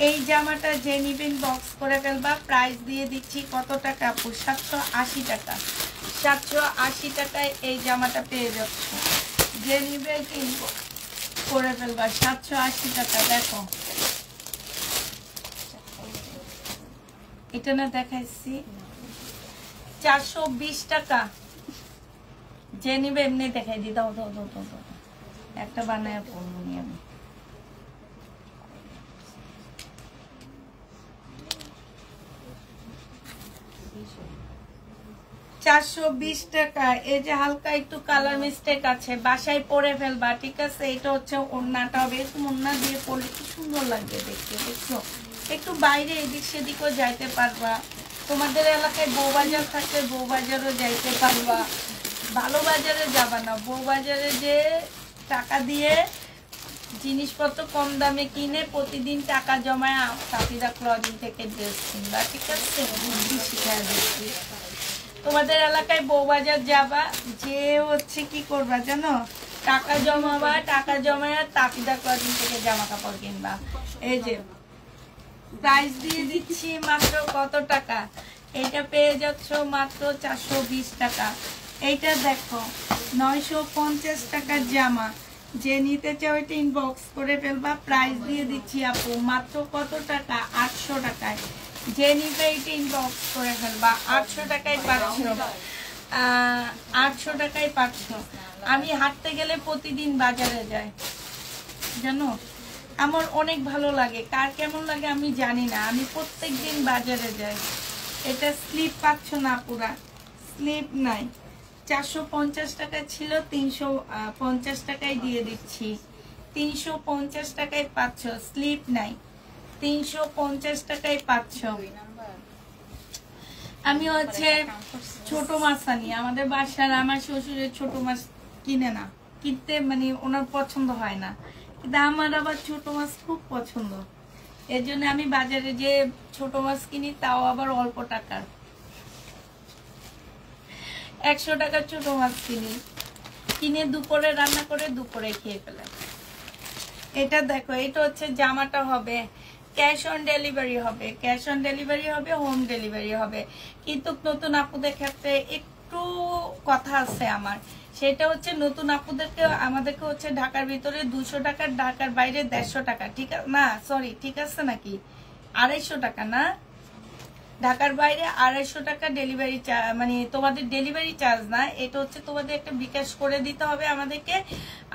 Speaker 1: এই জামাটা যে নিবেন বক্স করে ফেলবা। প্রাইস দিয়ে দিচ্ছি কত টাকা আপু, 780 টাকা। 780 টাকায় এই জামাটা পেয়ে যাচ্ছ। যে নিবে করে ফেলবা, 780 টাকা। দেখো এটা না দেখাইছি 420 টাকা। যে নিবে এমনি দেখাই দি, দাও দাও দাও দাও, একটা বানায় পড়বো নি আমি। $420 টাকা। এই যে হালকা একটু কালার মিস্টেক আছে, বাসায় পরে ফেলবা, ঠিক আছে। এটা হচ্ছে ওড়নাটা হবে, এরকম ওড়না দিয়ে পরলে কি সুন্দর লাগবে দেখতে, দেখছো। একটু বাইরে এদিক সেদিকও যাইতে পারবা। তোমাদের এলাকায় বউবাজার থাকলে বউবাজারও যাইতে পারবা। ভালো বাজারে যাবা না, বউবাজারে যে টাকা দিয়ে জিনিসপত্র কম দামে কিনে প্রতিদিন টাকা জমায় সাথীরা ক্লদিং থেকে ড্রেস কিনবা, ঠিক আছে। বুদ্ধি শিখায় দিচ্ছি। তোমাদের এলাকায় বউবাজার যাবা, যে হচ্ছে কি করবা জানো, টাকা জমাবা, টাকা জমায় তাকিদা ক্লদিং থেকে জামা কাপড় কিনবা। এই যে প্রাইস দিয়ে দিচ্ছি মাত্র কত টাকা, এটা পেয়ে যাচ্ছ মাত্র 420 টাকা। এইটা দেখো 950 টাকার জামা। যে নিতে চাও এটা ইনবক্স করে ফেলবা। প্রাইস দিয়ে দিচ্ছি আপু মাত্র কত টাকা, 800 টাকায়। যে নিতে এটা ইনবক্স করে ফেলবা। 800 টাকায় পাচ্ছ, 800 টাকায় পাচ্ছ। আমি হাঁটতে গেলে প্রতিদিন বাজারে যাই জানো, আমার অনেক ভালো লাগে। কার কেমন লাগে আমি জানি না, আমি প্রত্যেক দিন বাজারে যাই। এটা স্লিপ পাচ্ছ না, পুরা স্লিপ নাই। 450 টাকা ছিল, 350 টাকায় দিয়ে দিচ্ছি। 350 টাকায় পাচ্ছ, স্লিপ নাই, 350 টাকায় পাচ্ছ।
Speaker 2: 2 নাম্বার
Speaker 1: আমি হচ্ছে ছোট মাছ আনি, আমাদের বাসার আমার শ্বশুরের ছোট মাছ কিনে না, কিনতে মানে ওনার পছন্দ হয় না, কিন্তু আমার আবার ছোট মাছ খুব পছন্দ। এর জন্য আমি বাজারে যে ছোট মাছ কিনি তাও আবার অল্প টাকার, 100 টাকার ছোট মাছ কিনে দুপুরে রান্না করে দুপুরে খেয়ে ফেলে। এটা দেখো, এটা হচ্ছে জামাটা হবে ক্যাশ অন ডেলিভারি হবে, ক্যাশ অন ডেলিভারি হবে, হোম ডেলিভারি হবে। কিন্তু নতুন আপুদের ক্ষেত্রে একটু কথা আছে আমার, সেটা হচ্ছে নতুন আপুদেরকে আমাদেরকে হচ্ছে ঢাকার ভিতরে 200 টাকা, ঢাকার বাইরে 150 টাকা, ঠিক আছে না? সরি, ঠিক আছে নাকি 250 টাকা না? ঢাকার বাইরে 250 টাকা ডেলিভারি চার্জ, মানে তোমাদের ডেলিভারি চার্জ না, এটা হচ্ছে তোমাদের একটা বিকাশ করে দিতে হবে আমাদেরকে।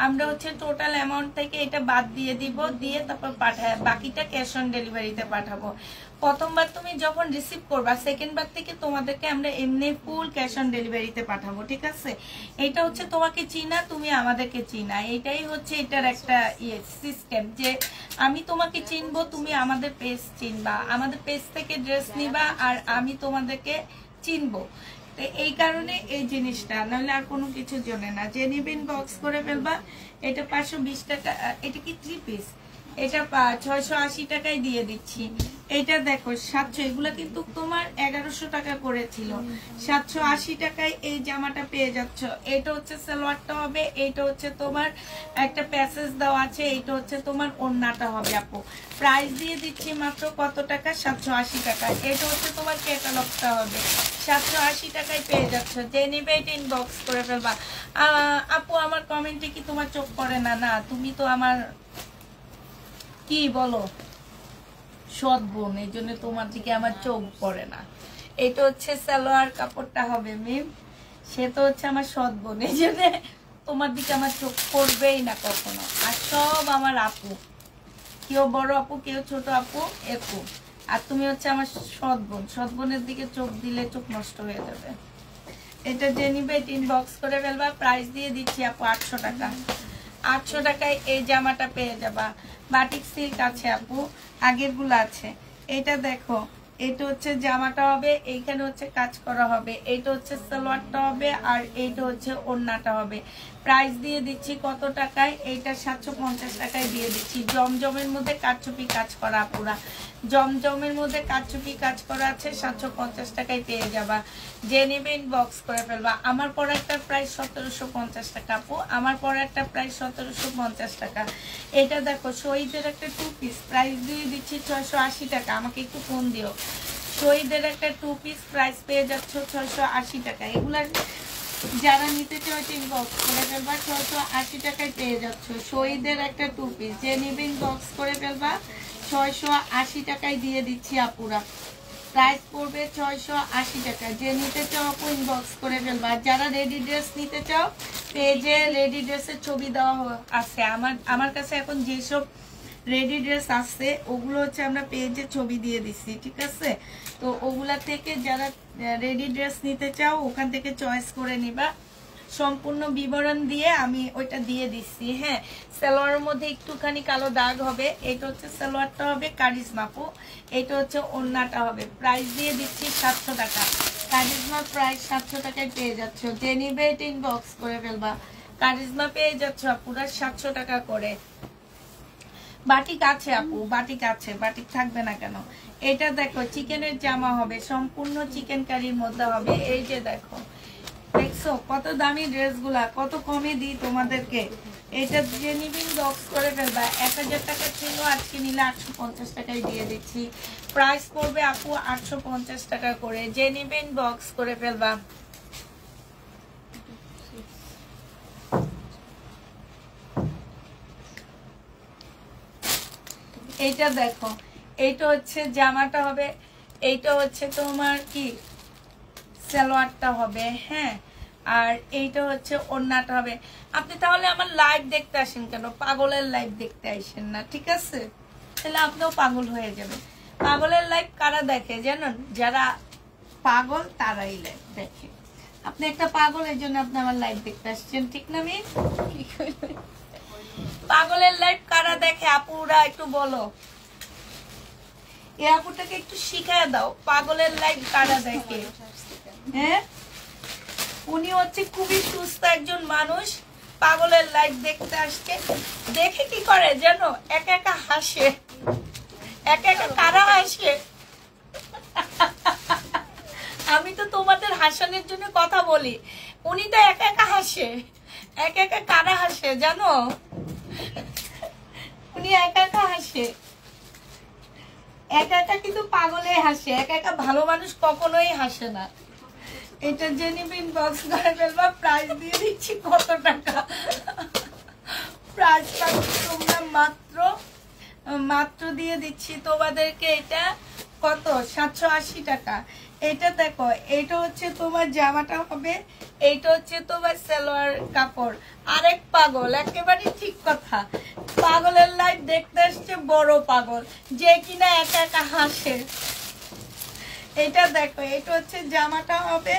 Speaker 1: আমরা হচ্ছে টোটাল অ্যামাউন্ট থেকে এটা বাদ দিয়ে দিব, দিয়ে তারপর পাঠায়, বাকিটা ক্যাশ অন ডেলিভারিতে পাঠাবো। প্রথমবার তুমি যখন রিসিভ করবা, সেকেন্ড বার থেকে তোমাদেরকে আমরা এমনি ফুল ক্যাশ অন ডেলিভারিতে পাঠাবো, ঠিক আছে? এটা হচ্ছে তোমাকে চিনা, তুমি আমাদেরকে চিনা, এটাই হচ্ছে এটার একটা সিস্টেম, যে আমি তোমাকে চিনবো, তুমি আমাদের পেজ চিনবা, আমাদের পেজ থেকে ড্রেস নিবা, আর আমি তোমাদেরকে চিনবো। তো এই কারণে এই জিনিসটা, নাহলে আর কোনো কিছুর জন্য না। যে নিবেন বক্স করে ফেলবা। এটা 520 টাকা, এটা কি 3 পিস, এটা 680 টাকায় দিয়ে দিচ্ছি। এটা দেখো 700, এগুলো কিন্তু তোমার 1100 টাকা করেছিল, 780 টাকায় এই জামাটা পেয়ে যাচ্ছ। এটা হচ্ছে সালোয়ারটা হবে, এটা হচ্ছে তোমার একটা প্যাসেজ দেওয়া আছে, এটা হচ্ছে তোমার ওড়নাটা হবে আপু। প্রাইস দিয়ে দিচ্ছি মাত্র কত টাকা, 780 টাকা। এটা হচ্ছে তোমার ক্যাটালগটা হবে, 780 টাকায় পেয়ে যাচ্ছ। যে নিবে এটা ইনবক্স করে ফেলবা। আপু আমার কমেন্টে কি তোমার চোখ পড়ে না? না, তুমি তো আমার কি বলো সৎ বোন, এই জন্য তোমার দিকে আমার চোখ পড়ে না। এটা হচ্ছে সালোয়ার কাপড়টা হবে মিম, সে তো হচ্ছে আমার সৎ বোন, এই জন্য তোমার দিকে আমার চোখ পড়বেই না কখনো। আর সব আমার আপু, কেউ বড় আপু, কেউ ছোট আপু, একু। আর তুমি হচ্ছে আমার সৎ বোন, সৎ বোনের দিকে চোখ দিলে চোখ নষ্ট হয়ে যাবে। এটা যে নিবে ইনবক্স করে ফেলবা। প্রাইস দিয়ে দিচ্ছি আপু 800 টাকা, 800 টাকায় এই জামাটা পেয়ে যাবা। বাটিক সিল্ক আছে আপু, আগের গুলো আছে। এটা দেখো, এটা হচ্ছে জামাটা হবে, এইখানে হচ্ছে কাজ করা হবে, এইটা হচ্ছে সালোয়ারটা হবে, আর এইটা হচ্ছে ওড়নাটা হবে। প্রাইস দিয়ে দিচ্ছি কত টাকায়, এইটা 750 টাকায় দিয়ে দিচ্ছি। জমজমের মধ্যে কারচুপি কাজ করা পুরা, জমজমের মধ্যে কারচুপি কাজ করা আছে, 750 টাকায় পেয়ে যাবা। যে নেবে ইনবক্স করে ফেলবা। আমার পর একটা প্রাইস 1750 টাকা আপু, আমার পর একটা প্রাইস 1750 টাকা। এটা দেখো শহীদের একটা 2 পিস, প্রাইস দিয়ে দিচ্ছি 680 টাকা। আমাকে একটু ফোন দিও। শহীদের একটা 2 পিস প্রাইস পেয়ে যাচ্ছ 680 টাকা। এগুলার যারা নিতে চাও ইনবক্স করে ফেলবা, 680 টাকায় পেয়ে যাচ্ছ। শহীদের একটা 2 পিস, যে নেবে ইনবক্স করে ফেলবা, 680 টাকায় দিয়ে দিচ্ছি আপুরা। প্রাইস পড়বে 680 টাকা। যে নিতে চাও আপু ইনবক্স করে ফেলবা। যারা রেডি ড্রেস নিতে চাও, পেজে রেডি ড্রেসের ছবি দেওয়া আছে। আমার কাছে এখন যেসব রেডি ড্রেস আছে ওগুলো হচ্ছে আমরা পেজে ছবি দিয়ে দিচ্ছি, ঠিক আছে? তো ওগুলা থেকে যারা রেডি ড্রেস নিতে চাও ওখান থেকে চয়েস করে নিবা। সম্পূর্ণ বিবরণ দিয়ে আমি ওইটা দিয়ে দিচ্ছি। হ্যাঁ, সালোয়ারের মধ্যে একটুখানি কালো দাগ হবে। এটা হচ্ছে সালোয়ারটা হবে কারিজমা আপু, এটা হচ্ছে ওড়নাটা হবে। প্রাইস দিয়ে দিচ্ছি 700 টাকা। কারিজমা প্রাইস 700 টাকায় পেয়ে যাচ্ছ। যে নিবে এটা ইনবক্স করে ফেলবা। কারিজমা পেয়ে যাচ্ছ আপুরা 700 টাকা করে। বাটিক আছে আপু, বাটিক আছে, বাটিক থাকবে না কেন? এটা দেখো চিকেনের জামা হবে, সম্পূর্ণ চিকেন কারির মধ্যে হবে। এই যে দেখো, দেখছো কত দামি ড্রেসগুলা, কত কমে দিই তোমাদেরকে। এটা যে নিবিন বক্স করে ফেলবা। 1000 টাকা ছিল, আজকে নিলে 850 টাকায় দিয়ে দিচ্ছি। প্রাইস পড়বে আপু 850 টাকা করে। যে নিবেন বক্স করে ফেলবা। এইটা দেখো, এইটা হচ্ছে জামাটা হবে, এইটা হচ্ছে তোমার কি সালোয়ারটা হবে। হ্যাঁ, আর এইটা হচ্ছে ওড়নাটা হবে। আপনি তাহলে আমার লাইভ দেখতে আসেন কেন? পাগলের লাইভ দেখতে আসেন না, ঠিক আছে? তাহলে আপনিও পাগল হয়ে যাবেন। পাগলের লাইভ কারা দেখে জানেন? যারা পাগল তারাই লাইভ দেখে। আপনি একটা পাগল, এই জন্য আপনি আমার লাইভ দেখতে আসছেন, ঠিক না? আমি পাগলের লাইফ কারা দেখে আপুরা একটু বলো, এই আপুটাকে একটু শিখায় দাও পাগলের লাইফ কারা দেখে। হ্যাঁ, উনি হচ্ছে খুবই সুস্থ একজন মানুষ, পাগলের লাইফ দেখতে আসছে। দেখে কি করে জানো, একা একা হাসে। একা একা কারা হাসে? আমি তো তোমাদের হাসানোর জন্য কথা বলি, উনি তো একা একা হাসে। একা একা কারা হাসে জানো, উনি একা একা হাসে। একা একা কিন্তু পাগলে হাসে, একা একা ভালো মানুষ কখনোই হাসে না। এটা জেনে ইনবক্স করে ফেলবা, প্রাইস দিয়ে দিচ্ছি কত টাকা। প্রাইস তোমরা মাত্র দিয়ে দিচ্ছি তোমাদেরকে, এটা কত 780 টাকা। এটা দেখো, এটা হচ্ছে তোমার জামাটা হবে, এইটা হচ্ছে তোমার সালোয়ার কাপড়। আরেক পাগল, একেবারে ঠিক কথা, পাগলের লাইফ দেখতে আসছে বড় পাগল, যে কিনা একা একা হাসে। এটা দেখো, এটা হচ্ছে জামাটা হবে,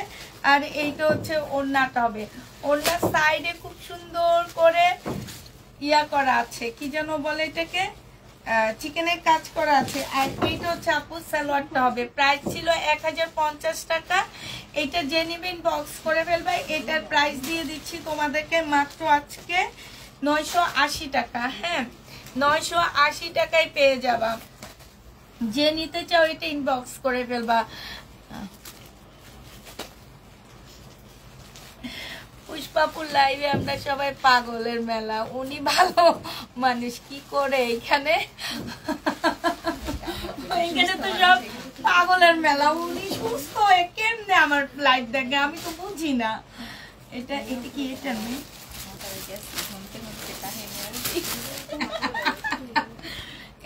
Speaker 1: আর এইটা হচ্ছে ওড়নাটা হবে। ওড়নার সাইডে খুব সুন্দর করে ইয়া করা আছে, কি যেন বলে এটাকে, চিকেনের কাজ করা আছে। আর এইটা হচ্ছে আপু সালোয়ারটা হবে। প্রাইস ছিল 1050 টাকা। এটা যে নিবেন বক্স করে ফেলবে। এটার প্রাইস দিয়ে দিচ্ছি তোমাদেরকে মাত্র আজকে 980 টাকা। হ্যাঁ, 980 টাকায় পেয়ে যাবা। যে নিতে চাও এটা ইনবক্স করে ফেলবা। পুষ্পাপুর লাইভে আমরা সবাই পাগলের মেলা, উনি ভালো মানুষ কি করে এখানে তো সব পাগলের মেলা, উনি সুস্থ হয়ে কেমনে আমার লাইভ দেখে আমি তো বুঝি না। এটা কি এটা নেই,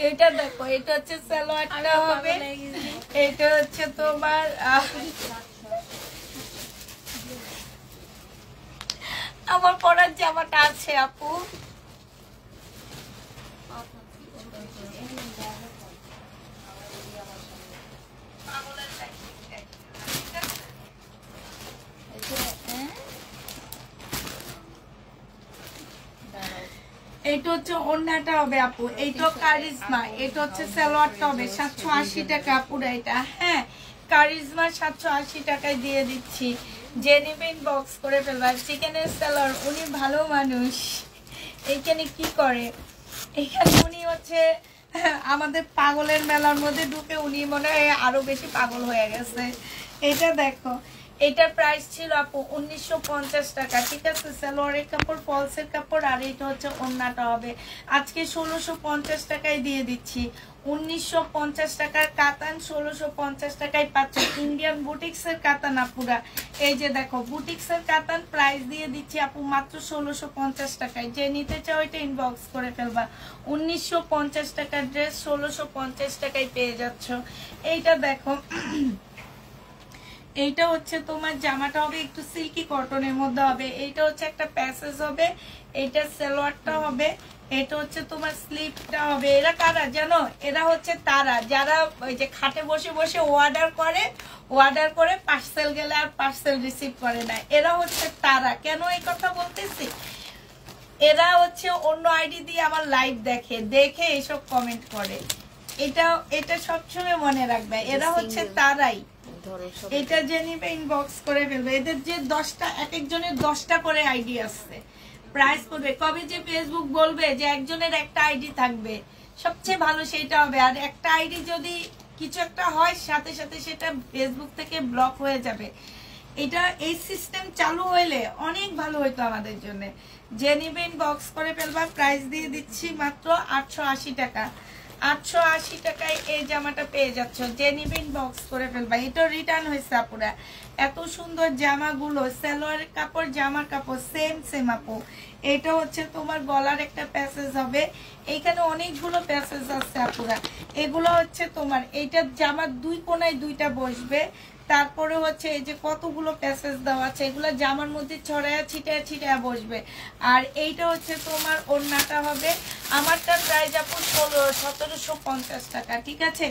Speaker 1: এটা দেখো, এটা হচ্ছে সালোয়ারটা হবে, এটা হচ্ছে তোমার আমার পরার জামাটা আছে আপু। এটা হচ্ছে ওড়নাটা হবে আপু, এইটা কারিজমা, এটা হচ্ছে সালোয়ারটা হবে 780 টাকা পুরো এটা। হ্যাঁ, কারিজমা 780 টাকায় দিয়ে দিচ্ছি। যে নিবেন বক্স করে ফেলবা। চিকেনের সালোয়ার, উনি ভালো মানুষ। এইখানে কি করে, এখানে উনি হচ্ছে আমাদের পাগলের মেলার মধ্যে ঢুকে উনি মনে হয় আরো বেশি পাগল হয়ে গেছে। এটা দেখো, এটার প্রাইস ছিল আপু 1950 টাকা। ঠিক আছে, সালোয়ারের কাপড়, ফলসের কাপড়, আর এটা হচ্ছে ওড়নাটা হবে। আজকে 1650 টাকায় দিয়ে দিচ্ছি। 1950 টাকার কাতান 1650 টাকায় পাচ্ছ। ইন্ডিয়ান বুটিক্সের কাতান আপুরা, এই যে দেখো বুটিক্সের কাতান, প্রাইস দিয়ে দিচ্ছি আপু মাত্র 1650 টাকায়। যে নিতে চাও এটা ইনবক্স করে ফেলবা। 1950 টাকার ড্রেস 1650 টাকায় পেয়ে যাচ্ছ। এইটা দেখো, এইটা হচ্ছে তোমার জামাটা হবে একটু সিল্কি কটনের মধ্যে হবে। এইটা হচ্ছে একটা প্যাসেজ হবে, এইটা সালোয়ারটা হবে, এটা হচ্ছে তোমার স্লিপটা হবে। এরা কারা জানো, এরা হচ্ছে তারা যারা ওই যে খাটে বসে বসে অর্ডার করে পার্সেল গেলে আর পার্সেল রিসিভ করে না। এরা হচ্ছে তারা। কেন এই কথা বলতেছি, এরা হচ্ছে অন্য আইডি দিয়ে আমার লাইভ দেখে এইসব কমেন্ট করে। এটা সবসময় মনে রাখবে, এরা হচ্ছে তারাই। এটা যে নিবে ইনবক্স করে ফেলবে। এদের যে 10টা, এক একজনের 10টা করে আইডি আছে, প্রাইস করবে। কবে যে ফেসবুক বলবে যে একজনের একটা আইডি থাকবে, সবচেয়ে ভালো সেইটা হবে। আর একটা আইডি যদি কিছু একটা হয়, সাথে সাথে সেটা ফেসবুক থেকে ব্লক হয়ে যাবে। এটা এই সিস্টেম চালু হইলে অনেক ভালো হইতো আমাদের জন্য। যে নিবে ইনবক্স করে ফেলবা। প্রাইস দিয়ে দিচ্ছি মাত্র 880 টাকা। 880 টাকায় এই জামাটা পেয়ে যাচ্ছ। যে নিবেন বক্স করে ফেলবা। এটা রিটার্ন হয়েছে আপুরা। এত সুন্দর জামাগুলো, সালোয়ার কাপড়, জামার কাপড় সেম আপু। এটা হচ্ছে তোমার গলার একটা প্যাসেজ হবে, এইখানে অনেকগুলো প্যাসেজ আছে আপুরা। এগুলো হচ্ছে তোমার, এইটা জামার দুই কোনায় দুইটা বসবে। তারপরে হচ্ছে এই যে কতগুলো প্যাসেজ দেওয়া আছে, এগুলো জামার মধ্যে ছড়ায়া ছিটায়া বসবে। আর এইটা হচ্ছে তোমার ওড়নাটা হবে। আমারটার প্রাইস আপু 1750 টাকা। ঠিক আছে,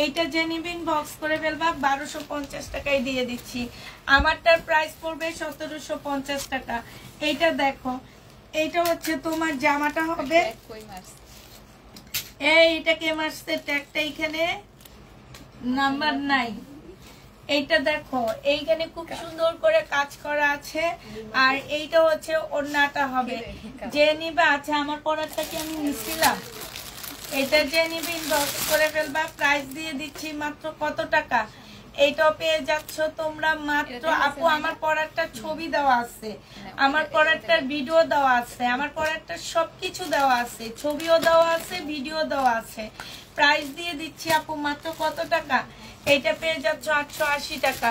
Speaker 1: এইটা যে নিবেন বক্স করে ফেলবা। 1250 টাকায় দিয়ে দিচ্ছি। আমারটার প্রাইস পড়বে 1750 টাকা। এইটা দেখো, এইটা হচ্ছে তোমার জামাটা হবে
Speaker 2: কই মাছ
Speaker 1: এইটা কে মারছে ট্যাগটা এখানে নাম্বার নাই। এইটা দেখো এইখানে খুব সুন্দর করে কাজ করা আছে আর এইটা হচ্ছে ওড়নাটা হবে যে নিবে। আচ্ছা আমার পরারটা কি আমি নিছিলাম? এটা যে নিবে ইনবক্স করে ফেলবা। প্রাইস দিয়ে দিচ্ছি মাত্র কত টাকা? এইটাও পেয়ে যাচ্ছ তোমরা মাত্র আপু আমার পরারটা ছবি দেওয়া আছে, আমার পরারটার ভিডিও দেওয়া আছে, আমার পরারটার সবকিছু দেওয়া আছে, ছবিও দেওয়া আছে, ভিডিও দেওয়া আছে। প্রাইস দিয়ে দিচ্ছি আপু মাত্র কত টাকা? এইটা পেয়ে যাচ্ছ 880 টাকা।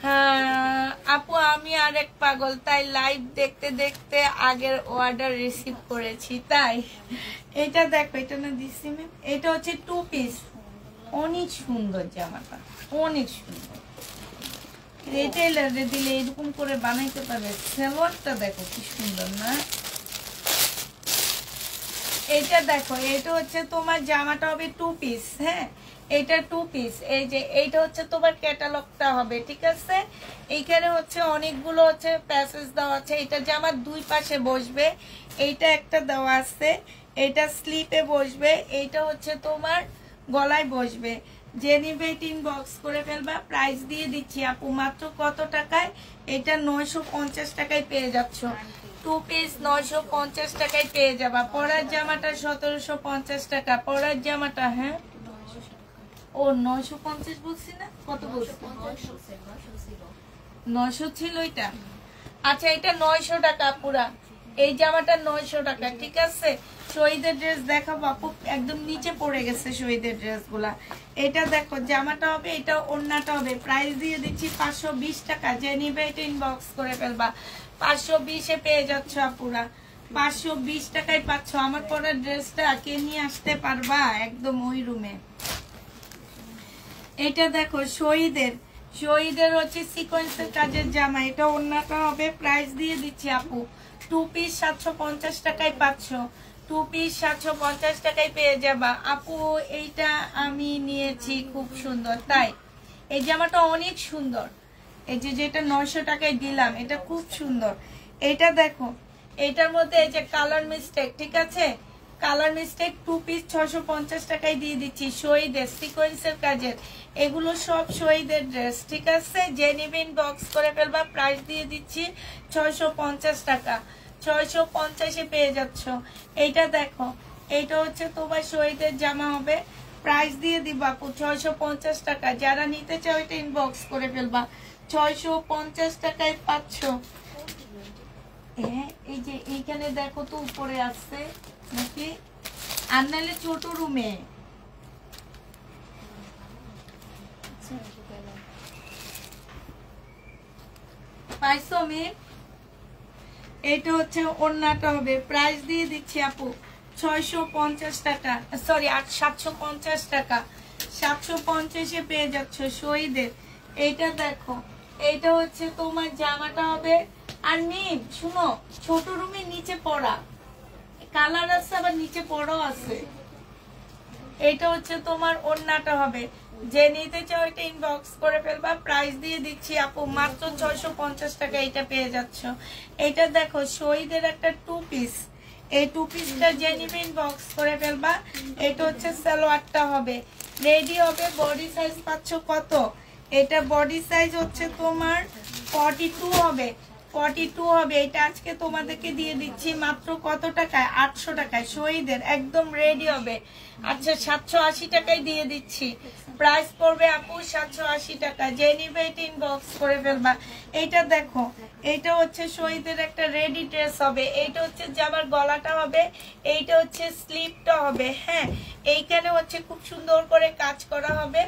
Speaker 1: হ্যাঁ আপু আমি আরেক পাগল, তাই লাইভ দেখতে দেখতে আগের অর্ডার রিসিভ করেছি তাই। এটা দেখো এটা না দিচ্ছি ম্যাম, এটা হচ্ছে 2 পিস, অনেক সুন্দর জামাটা, অনেক সুন্দর। রিটেইলারে দিলে এরকম করে বানাইতে পারবে। সালোয়ারটা দেখো কি সুন্দর না? এটা দেখো এটা হচ্ছে তোমার জামাটা হবে 2 পিস। হ্যাঁ এটা 2 পিস। এই যে এইটা হচ্ছে তোমার ক্যাটালগটা হবে, ঠিক আছে? এইখানে হচ্ছে অনেকগুলো হচ্ছে প্যাসেজ দেওয়া আছে। এটা জামার দুই পাশে বসবে, এইটা একটা দেওয়া আছে, এটা স্লিপে বসবে, এইটা হচ্ছে তোমার গলায় বসবে। যে নিবে ইনবক্স করে ফেলবা। প্রাইস দিয়ে দিচ্ছি আপু মাত্র কত টাকায়? এটা 950 টাকায় পেয়ে যাচ্ছ। 2 পিস 950 টাকায় পেয়ে যাবা। পরার জামাটা 1750 টাকা। পরার জামাটা হ্যাঁ ও 950 বলছি না, কত বলছি? 900 ছিল এটা। আচ্ছা এটা 900 টাকা পুরা। এই জামাটা 900 টাকা, ঠিক আছে? শহীদের ড্রেস দেখাবো আপু, একদম নিচে পড়ে গেছে শহীদের ড্রেসগুলা। এটা দেখো জামাটা হবে, এটা ওড়নাটা হবে। প্রাইস দিয়ে দিচ্ছি 520 টাকা। যে নিবে এটা ইনবক্স করে ফেলবা। 520 এ পেয়ে যাচ্ছ আপুরা, 520 টাকায় পাচ্ছ। আমার পরা ড্রেসটা কে নিয়ে আসতে পারবা একদম ওই রুমে। এটা দেখো শহীদের হচ্ছে সিকোয়েন্সের কাজের জামা, এটা ওড়নাটা হবে। প্রাইস দিয়ে দিচ্ছি আপু 2 পিস 750 টাকায় পাচ্ছ। 2 পিস 750 টাকায় পেয়ে যাবা আপু। এইটা আমি নিয়েছি, খুব সুন্দর তাই। এই জামাটা অনেক সুন্দর। এই যে যেটা 900 টাকায় দিলাম এটা খুব সুন্দর। এটা দেখো এটার মধ্যে এই যে কালার মিস্টেক, ঠিক আছে? কালার মিস্টেক 2 পিস 650 টাকায় দিয়ে দিচ্ছি। শহীদের সিকোয়েন্সের কাজের, এগুলো সব শহীদের ড্রেস, ঠিক আছে? যে নিবে ইনবক্স করে ফেলবা। প্রাইস দিয়ে দিচ্ছি 650 টাকা। 650 এ পেয়ে যাচ্ছ। এইটা দেখো এইটা হচ্ছে তোমার শহীদের জামা হবে। প্রাইস দিয়ে দিবা আপু 650 টাকা। যারা নিতে চাও এটা ইনবক্স করে ফেলবা। 650 টাকায় পাচ্ছ। হ্যাঁ এই যে এইখানে দেখো তো উপরে আসছে নাকি, আর নাহলে ছোট রুমে পাইছো আমি। এটা হচ্ছে ওড়নাটা হবে। প্রাইস দিয়ে দিচ্ছি আপু 650 টাকা, সরি 750 টাকা। 750 এ পেয়ে যাচ্ছ শহীদের। এইটা দেখো এইটা হচ্ছে তোমার জামাটা হবে। আর নিম শুনো, ছোট রুমে নিচে পড়া কালার আছে, আবার নিচে পড়াও আছে। এটা হচ্ছে তোমার ওড়নাটা হবে। যে নিতে চাও এটা ইনবক্স করে ফেলবা। প্রাইস দিয়ে দিচ্ছি আপু মাত্র 650 টাকা। এটা পেয়ে যাচ্ছ। এটা দেখো শহীদের একটা 2 পিস। এই 2 পিসটা যে নিবে ইনবক্স করে ফেলবা। এটা হচ্ছে সালোয়ারটা হবে, রেডি হবে। বডি সাইজ পাচ্ছ কত? এটা বডি সাইজ হচ্ছে তোমার 42 হবে, 42 হবে। এটা আজকে তোমাদেরকে দিয়ে দিচ্ছি মাত্র কত টাকায়? 800 টাকায়। শহীদের একদম রেডি হবে। আচ্ছা 780 টাকায় দিয়ে দিচ্ছি। প্রাইস পড়বে আপু 780 টাকা। যে নিবে এটা ইনবক্স করে ফেলবা। এইটা দেখো এইটা হচ্ছে শহীদের একটা রেডি ড্রেস হবে। এইটা হচ্ছে জামার গলাটা হবে, এইটা হচ্ছে স্লিপটা হবে। হ্যাঁ এইখানে হচ্ছে খুব সুন্দর করে কাজ করা হবে।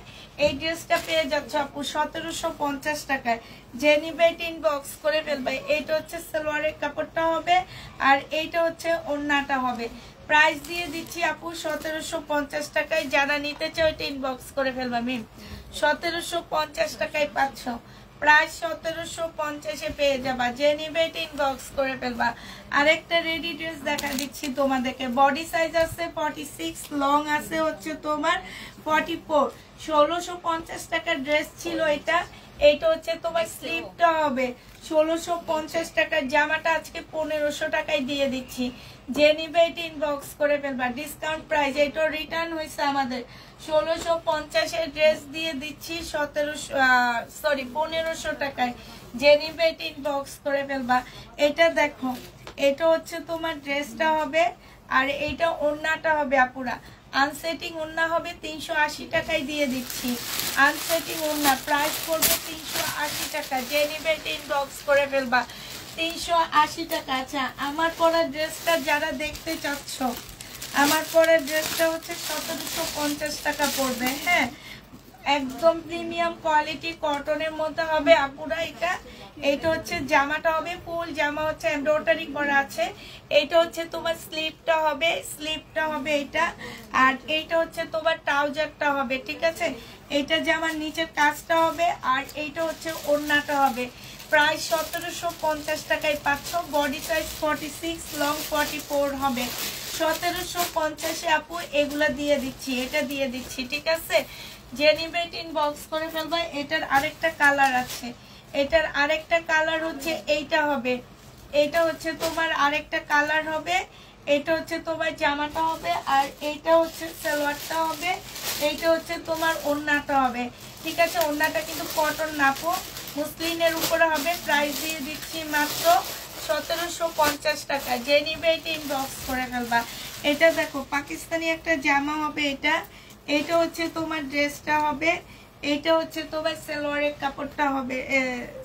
Speaker 1: এই ড্রেসটা পেয়ে যাচ্ছে আপু 1750 টাকায়। যে নিবে এটা ইনবক্স করে ফেলবে। এইটা হচ্ছে সালোয়ারের কাপড়টা হবে, আর এইটা হচ্ছে ওড়নাটা হবে। প্রাইস দিয়ে দিচ্ছি আপু 1750 টাকায়। যারা নিতে চাও এটা ইনবক্স করে ফেলবা। মিম 1750 টাকায় পাচ্ছ। প্রাইস 1750 এ পেয়ে যাবা। যে নিবে এটা ইনবক্স করে ফেলবা। আরেকটা রেডি ড্রেস দেখা দিচ্ছি তোমাদেরকে। বডি সাইজ আছে 46, লং আছে হচ্ছে তোমার 44। 1650 টাকার ড্রেস ছিল এটা। এইটা হচ্ছে তোমার স্লিপটা হবে 1650 টাকার, জামাটা আজকে 1500 টাকায় দিয়ে দিচ্ছি। যে নিবে এটা ইনবক্স করে ফেলবা, ডিসকাউন্ট প্রাইস। এটা রিটার্ন হয়েছে আমাদের 1650 ড্রেস দিয়ে দিচ্ছি 1500 টাকায়। যে নিবে এটা ইনবক্স করে ফেলবা। এটা দেখো, এটা হচ্ছে তোমার ড্রেসটা হবে, আর এইটা ওড়নাটা হবে আপুরা। আনসেটিং ওড়না হবে 380 টাকায় দিয়ে দিচ্ছি। আনসেটিং ওড়না প্রাইস পড়বে 380 টাকা। যে নিবে এটা ইনবক্স করে ফেলবা 380 টাকা। আচ্ছা, আমার পরা ড্রেসটা যারা দেখতে চাচ্ছ, আমার পরা ড্রেসটা হচ্ছে 1750 টাকা পড়বে। হ্যাঁ, একদম প্রিমিয়াম কোয়ালিটি কটনের মধ্যে হবে আপুরা। এটা হচ্ছে জামাটা হবে, ফুল জামা হচ্ছে এমব্রয়ডারি করা আছে। এটা হচ্ছে তোমার স্লিপটা হবে, স্লিপটা হবে এটা। আর এইটা হচ্ছে তোমার ট্রাউজারটা হবে, ঠিক আছে। এইটা জামার নিচের কাজটা হবে, আর এইটা হচ্ছে ওড়নাটা হবে। প্রাইস 1750 টাকায় পাচ্ছ। বডি সাইজ 46, লং 44 হবে। 1750 আপু এগুলা দিয়ে দিচ্ছি, এটা দিয়ে দিচ্ছি, ঠিক আছে। যে নিবে ইনবক্স করে ফেলবা। এটার আরেকটা কালার আছে, এটার আরেকটা কালার হচ্ছে এইটা হবে। এটা হচ্ছে তোমার আরেকটা কালার হবে। এটা হচ্ছে তোমার জামাটা হবে, আর এইটা হচ্ছে সালোয়ারটা হবে। এইটা হচ্ছে তোমার ওড়নাটা হবে, ঠিক আছে। ওড়নাটা কিন্তু কটন নাপো, মুসলিনের উপরে হবে। প্রাইস দিয়ে দিচ্ছি মাত্র 1750 টাকা। যে নিবে এটা ইনবক্স করে ফেলবা। এটা দেখো, পাকিস্তানি একটা জামা হবে এটা। এটা হচ্ছে তোমার ড্রেসটা হবে। এটা হচ্ছে তোমার সালোয়ারের কাপড়টা হবে,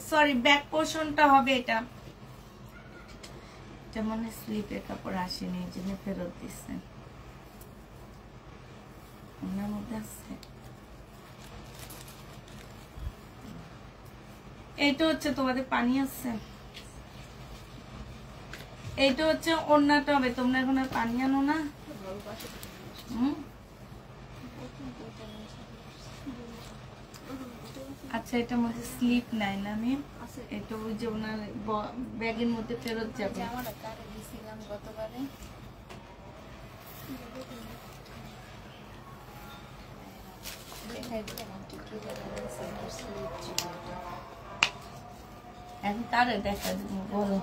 Speaker 1: সরি ব্যাক পোর্শনটা হবে। এটা যেমন স্লিপের কাপড় আসেনি, এই জন্য ফেরত দিচ্ছেন। ওনার মধ্যে আছে। এইটা হচ্ছে তোমাদের পানি আছে। এইটা হচ্ছে ওড়নাটা হবে। তোমরা এখন আর পানি আনো না। আচ্ছা, এটার মধ্যে স্লিপ নাই না আমি, এটা ওই যে ওনার ব্যাগের মধ্যে ফেরত যাবে। এখন কারে দেখা দেবো বলো?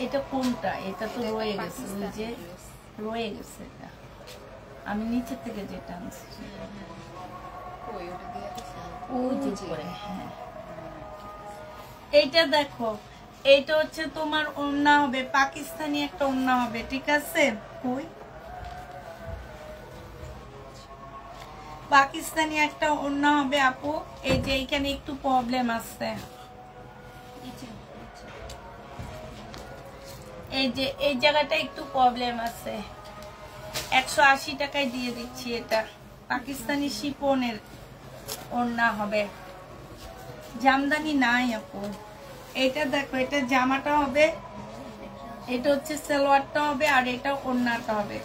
Speaker 1: এটা কোনটা? এটা তো রয়ে গেছে, ওই যে রয়ে গেছে। এটা আমি নিচে থেকে যেটা আনছি, ওই যে পরে। হ্যাঁ, এইটা দেখো, এইটা হচ্ছে তোমার ওড়না হবে, পাকিস্তানি একটা ওড়না হবে, ঠিক আছে। ওই পাকিস্তানি একটা ওড়না হবে আপু। এই যে এইখানে একটু প্রবলেম আছে, এই যে এই জায়গাটা একটু প্রবলেম আছে। 180 টাকায় দিয়ে দিচ্ছি। এটা পাকিস্তানি শিপনের ওড়না হবে, জামদানি নাই আপু। এটা দেখো, এটা জামাটা হবে, এটা হচ্ছে সালোয়ারটা হবে, আর এটা ওড়নাটা হবে।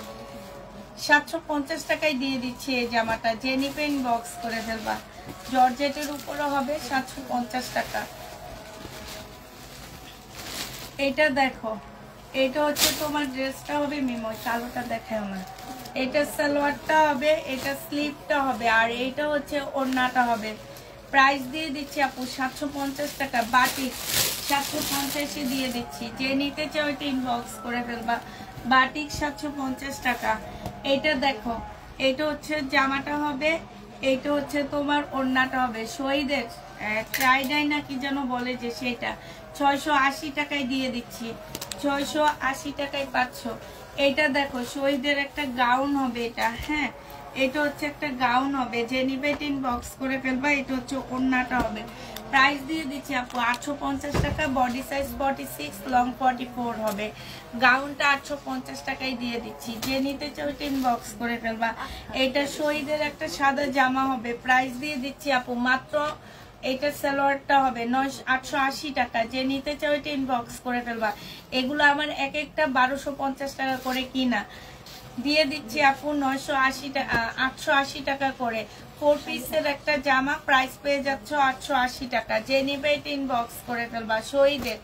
Speaker 1: 750 টাকায় দিয়ে দিচ্ছি এই জামাটা। যে নিবে ইনবক্স করে ফেলবা। জর্জেটের উপরে হবে, 750 টাকা। এটা দেখো, এটা হচ্ছে তোমার ড্রেসটা হবে। মিমো কালোটা দেখাও না। এটা সালোয়ারটা হবে, এটা স্লিপটা হবে, আর এইটা হচ্ছে ওড়নাটা হবে। প্রাইস দিয়ে দিচ্ছি আপু 750 টাকা। বাটিক 750 দিয়ে দিচ্ছি। যে নিতে চাও এটা ইনবক্স করে ফেলবা। বাটিক 750 টাকা। এটা দেখো, এটা হচ্ছে জামাটা হবে, এইটা হচ্ছে তোমার ওড়নাটা হবে। শহীদের ট্রাইডাই না কি যেন বলে, যে সেটা 680 টাকায় দিয়ে দিচ্ছি। 680 টাকায় পাচ্ছ। এটা দেখো, শহীদের একটা গাউন হবে এটা। হ্যাঁ, এটা হচ্ছে একটা গাউন হবে। যে নিবে ইনবক্স করে ফেলবা। এটা হচ্ছে ওড়নাটা হবে। প্রাইস দিয়ে দিচ্ছি আপু 850 টাকা। বডি সাইজ 46, লং 44 হবে। গাউনটা 850 টাকায় দিয়ে দিচ্ছি। যে নিতে চাও ইনবক্স করে ফেলবা। এটা শহীদের একটা সাদা জামা হবে। প্রাইস দিয়ে দিচ্ছি আপু মাত্র, এটা সালোয়ারটা হবে 880 টাকা। যে নিতে চাও এটা ইনবক্স করে ফেলবা। এগুলো আমার এক একটা 1250 টাকা করে কিনা, দিয়ে দিচ্ছি আপু 980 টাকা, 880 টাকা করে। 4 পিসের একটা জামা, প্রাইস পেয়ে যাচ্ছ 880 টাকা। যে নিবে এটা ইনবক্স করে ফেলবা। শহীদের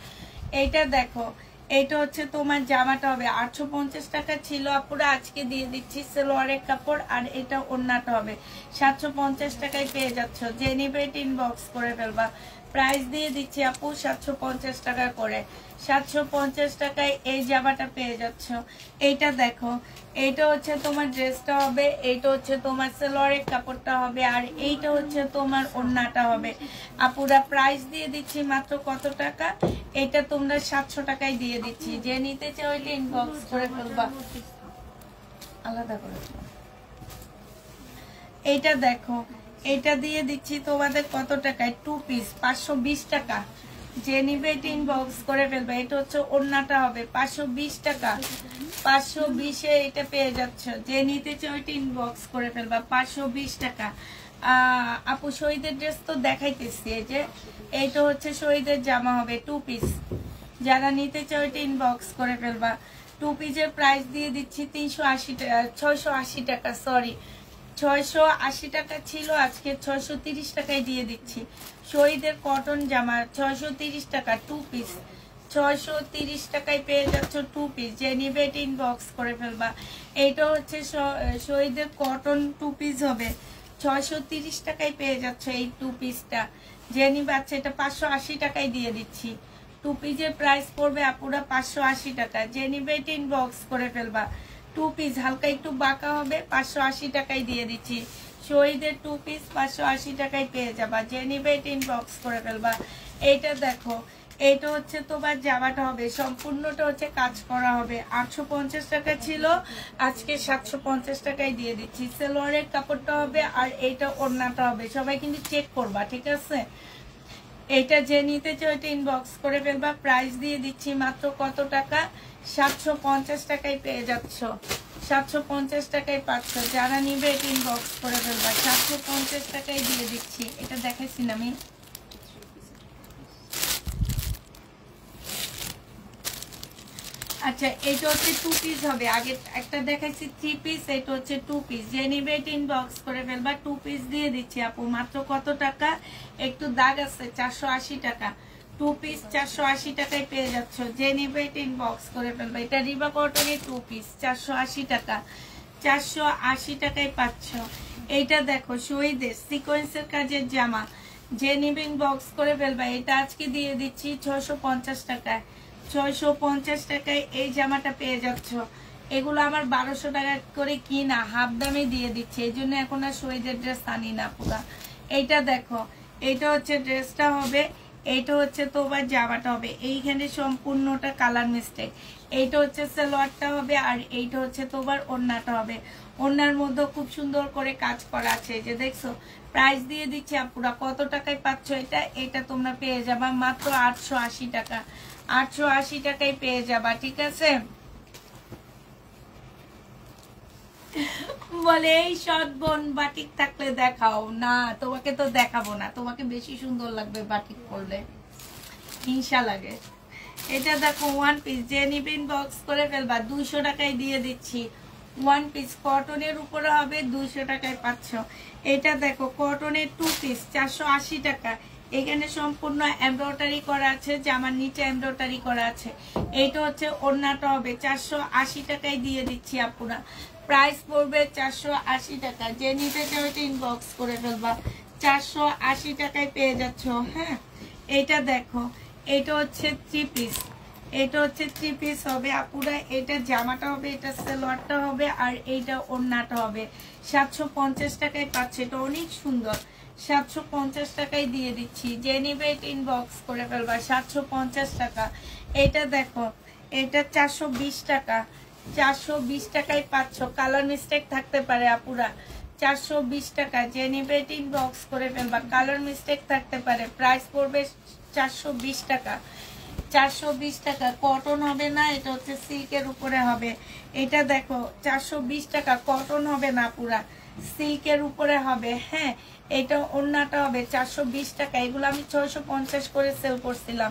Speaker 1: এইটা দেখো, এইটা হচ্ছে তোমার জামাটা হবে 850 টাকা ছিল আপুরা, আজকে দিয়ে দিচ্ছি সালোয়ারের কাপড়, আর এটা ওড়নাটা হবে 750 টাকায় পেয়ে যাচ্ছ। যে নিবে ইনবক্স করে ফেলবা। প্রাইস দিয়ে দিচ্ছি আপু 750 টাকা করে। 750 টাকায় এই জামাটা পেয়ে যাচ্ছ। এইটা দেখো, এইটা হচ্ছে তোমার ড্রেসটা হবে, এইটা হচ্ছে তোমার সালোয়ারের কাপড়টা হবে, আর এইটা হচ্ছে তোমার ওড়নাটা হবে। আপুরা প্রাইস দিয়ে দিচ্ছি মাত্র কত টাকা? এটা তোমরা 700 টাকায় দিয়ে দিচ্ছি। যে নিতে চাও এটা ইনবক্স করে ফেলবা, আলাদা করে। এইটা দেখো, এটা দিয়ে দিচ্ছি তোমাদের কত টাকায়? 2 পিস 520 টাকা। যে নিবে এটা ইনবক্স করে ফেলবে। এটা হচ্ছে ওড়নাটা হবে 520 টাকা। 520-এ এটা পেয়ে যাচ্ছ। যে নিতে চাও এটা ইনবক্স করে ফেলবা, 520 টাকা। আপু শহীদের ড্রেস তো দেখাইতেছি, এই যে এইটা হচ্ছে শহীদের জামা হবে 2 পিস। যারা নিতে চাও এটা ইনবক্স করে ফেলবা। 2 পিসের প্রাইস দিয়ে দিচ্ছি 380 টাকা, 680 টাকা, সরি 680 টাকা ছিল, আজকে 630 টাকায় দিয়ে দিচ্ছি। শহীদের কটন জামা 630 টাকা 2 পিস। 630 টাকায় পেয়ে যাচ্ছ 2 পিস। যে নিবে এটা ইনবক্স করে ফেলবা। এইটা হচ্ছে শহীদের কটন 2 পিস হবে 630 টাকায় পেয়ে যাচ্ছ এই 2 পিসটা। যে নিবে, আচ্ছা এটা 580 টাকায় দিয়ে দিচ্ছি। 2 পিসের প্রাইস পড়বে আপুরা 580 টাকা। যে নিবে এটা ইনবক্স করে ফেলবা। 2 পিস হালকা একটু বাঁকা হবে, 580 টাকায় দিয়ে দিচ্ছি। শহীদের 2 পিস 580 টাকায় পেয়ে যাবা। যে নিবে এটা ইনবক্স করে ফেলবা। এইটা দেখো, এইটা হচ্ছে তোমার জামাটা হবে, সম্পূর্ণটা হচ্ছে কাজ করা হবে। 850 টাকা ছিল, আজকে 750 টাকায় দিয়ে দিচ্ছি। সালোয়ারের কাপড়টা হবে, আর এইটা ওড়নাটা হবে। সবাই কিন্তু চেক করবা, ঠিক আছে? এটা যে নিতে চাও এটা ইনবক্স করে ফেলবা। প্রাইস দিয়ে দিচ্ছি মাত্র কত টাকা? 750 টাকায় পেয়ে যাচ্ছ। 750 টাকায় পাচ্ছ। যারা নিবে এটা ইনবক্স করে ফেলবা। 750 টাকায় দিয়ে দিচ্ছি। এটা দেখাইছি না আমি? আচ্ছা, এটা হচ্ছে 2 পিস হবে। আগে একটা দেখাইছি 3 পিস, এটা হচ্ছে 2 পিস। যে নিবে এটা ইনবক্স করে ফেলবা। 2 পিস দিয়ে দিচ্ছি আপু মাত্র কত টাকা? একটু দাগ আছে, 480 টাকা। 2 পিস 480 টাকায় পেয়ে যাচ্ছ। যে নিবে এটা ইনবক্স করে ফেলবা। এটা রিবা কটনের 2 পিস 480 টাকা। 480 টাকায় পাচ্ছ। এইটা দেখো শহীদের সিকোয়েন্সের কাজের জামা। যে নিবে ইনবক্স করে ফেলবা। এটা আজকে দিয়ে দিচ্ছি 650 টাকায়। 650 টাকায় এই জামাটা পেয়ে যাচ্ছ। এগুলো আমার 1200 টাকা করে কিনা, হাফ দামে দিয়ে দিচ্ছে। এই জন্য এখন আর শহীদের ড্রেস আনি না পুরা। এইটা দেখো, এইটা হচ্ছে ড্রেসটা হবে, এইটা হচ্ছে তোমার জামাটা হবে। এইখানে সম্পূর্ণটা কালার মিস্টেক। এইটা হচ্ছে সালোয়ারটা হবে, আর এইটা হচ্ছে তোমার ওড়নাটা হবে। ওড়নার মধ্যে খুব সুন্দর করে কাজ করা আছে, যে দেখছো। প্রাইস দিয়ে দিচ্ছি আপুরা কত টাকায় পাচ্ছ এটা? এটা তোমরা পেয়ে যাবা মাত্র 880 টাকা। 880 টাকায় পেয়ে যাবা, ঠিক আছে? বলে এই সৎ বোন বাটিক থাকলে দেখাও না। তোমাকে তো দেখাবো না, তোমাকে বেশি সুন্দর লাগবে বাটিক করলে, হিংসা লাগে। এটা দেখো 1 পিস। যে নিবে ইনবক্স করে ফেলবা। 200 টাকায় দিয়ে দিচ্ছি। 1 পিস কটনের উপরে হবে, 200 টাকায় পাচ্ছ। এটা দেখো কটনের 2 পিস 480 টাকা। এখানে সম্পূর্ণ এমব্রয়ডারি করা আছে, জামার নিচে এমব্রয়ডারি করা আছে। এইটা হচ্ছে ওড়নাটা হবে, 480 টাকায় দিয়ে দিচ্ছি আপুরা। প্রাইস পড়বে 480 টাকা। যে নিতে চাও এটা ইনবক্স করে ফেলবা। 480 টাকায় পেয়ে যাচ্ছ। হ্যাঁ, এটা দেখো, এটা হচ্ছে 3 পিস। এটা হচ্ছে 3 পিস হবে আপুরা। এটা জামাটা হবে, এটা সালোয়ারটা হবে, আর এইটা ওড়নাটা হবে। 750 টাকায় পাচ্ছে। এটা অনেক সুন্দর। 750 টাকায় দিয়ে দিচ্ছি। যে নিবে এটা ইনবক্স করে ফেলবা। 750 টাকা। এটা দেখো, এটা 420 টাকা। 420 টাকায় পাচ্ছ। কালার মিস্টেক থাকতে পারে আপুরা। 420 টাকা। যে নিবে এটা ইনবক্স করে ফেলবা। কালার মিস্টেক থাকতে পারে। প্রাইস পড়বে 420 টাকা। 420 টাকা। কটন হবে না, এটা হচ্ছে সিল্কের উপরে হবে। এটা দেখো 420 টাকা। কটন হবে না পুরা, সিল্কের উপরে হবে। হ্যাঁ, এটা ওড়নাটা হবে 420 টাকা। এগুলো আমি 650 করে সেল করছিলাম।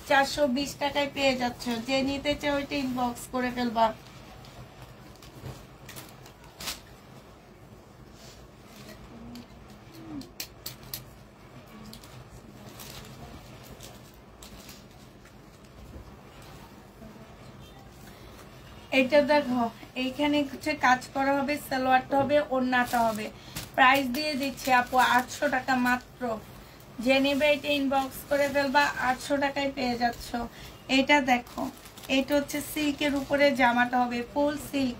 Speaker 1: 420 টাকায় পেয়ে যাচ্ছ। যে নিতে চাও ওইটা ইনবক্স করে ফেলবা। এটা দেখো এইখানে হচ্ছে কাজ করা হবে, সালোয়ারটা হবে, ওড়নাটা হবে। প্রাইস দিয়ে দিচ্ছি আপু 800 টাকা মাত্র। যে নেবে এটা ইনবক্স করে ফেলবা, 800 টাকায় পেয়ে যাচ্ছ। এটা দেখো, এটা হচ্ছে সিল্কের উপরে জামাটা হবে, ফুল সিল্ক,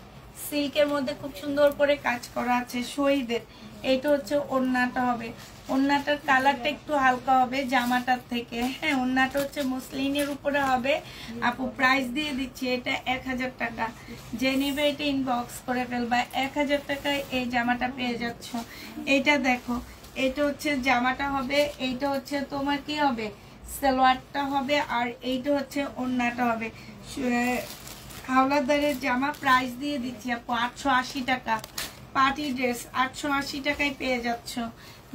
Speaker 1: সিল্কের মধ্যে খুব সুন্দর করে কাজ করা আছে শহীদের। এটা হচ্ছে ওড়নাটা হবে, ওড়নাটার কালারটা একটু হালকা হবে জামাটার থেকে। হ্যাঁ, ওড়নাটা হচ্ছে মসলিনের উপরে হবে আপু। প্রাইস দিয়ে দিচ্ছি এটা 1000 টাকা। যে নেবে এটা ইনবক্স করে ফেলবা, 1000 টাকায় এই জামাটা পেয়ে যাচ্ছ। এটা দেখো, এটা হচ্ছে জামাটা হবে, এইটা হচ্ছে তোমার কি হবে, সালোয়ারটা হবে, আর এইটা হচ্ছে ওড়নাটা হবে। হাওলাদারের জামা প্রাইস দিয়ে দিচ্ছি আপু 880 টাকা। পার্টি ড্রেস 880 টাকায় পেয়ে যাচ্ছ।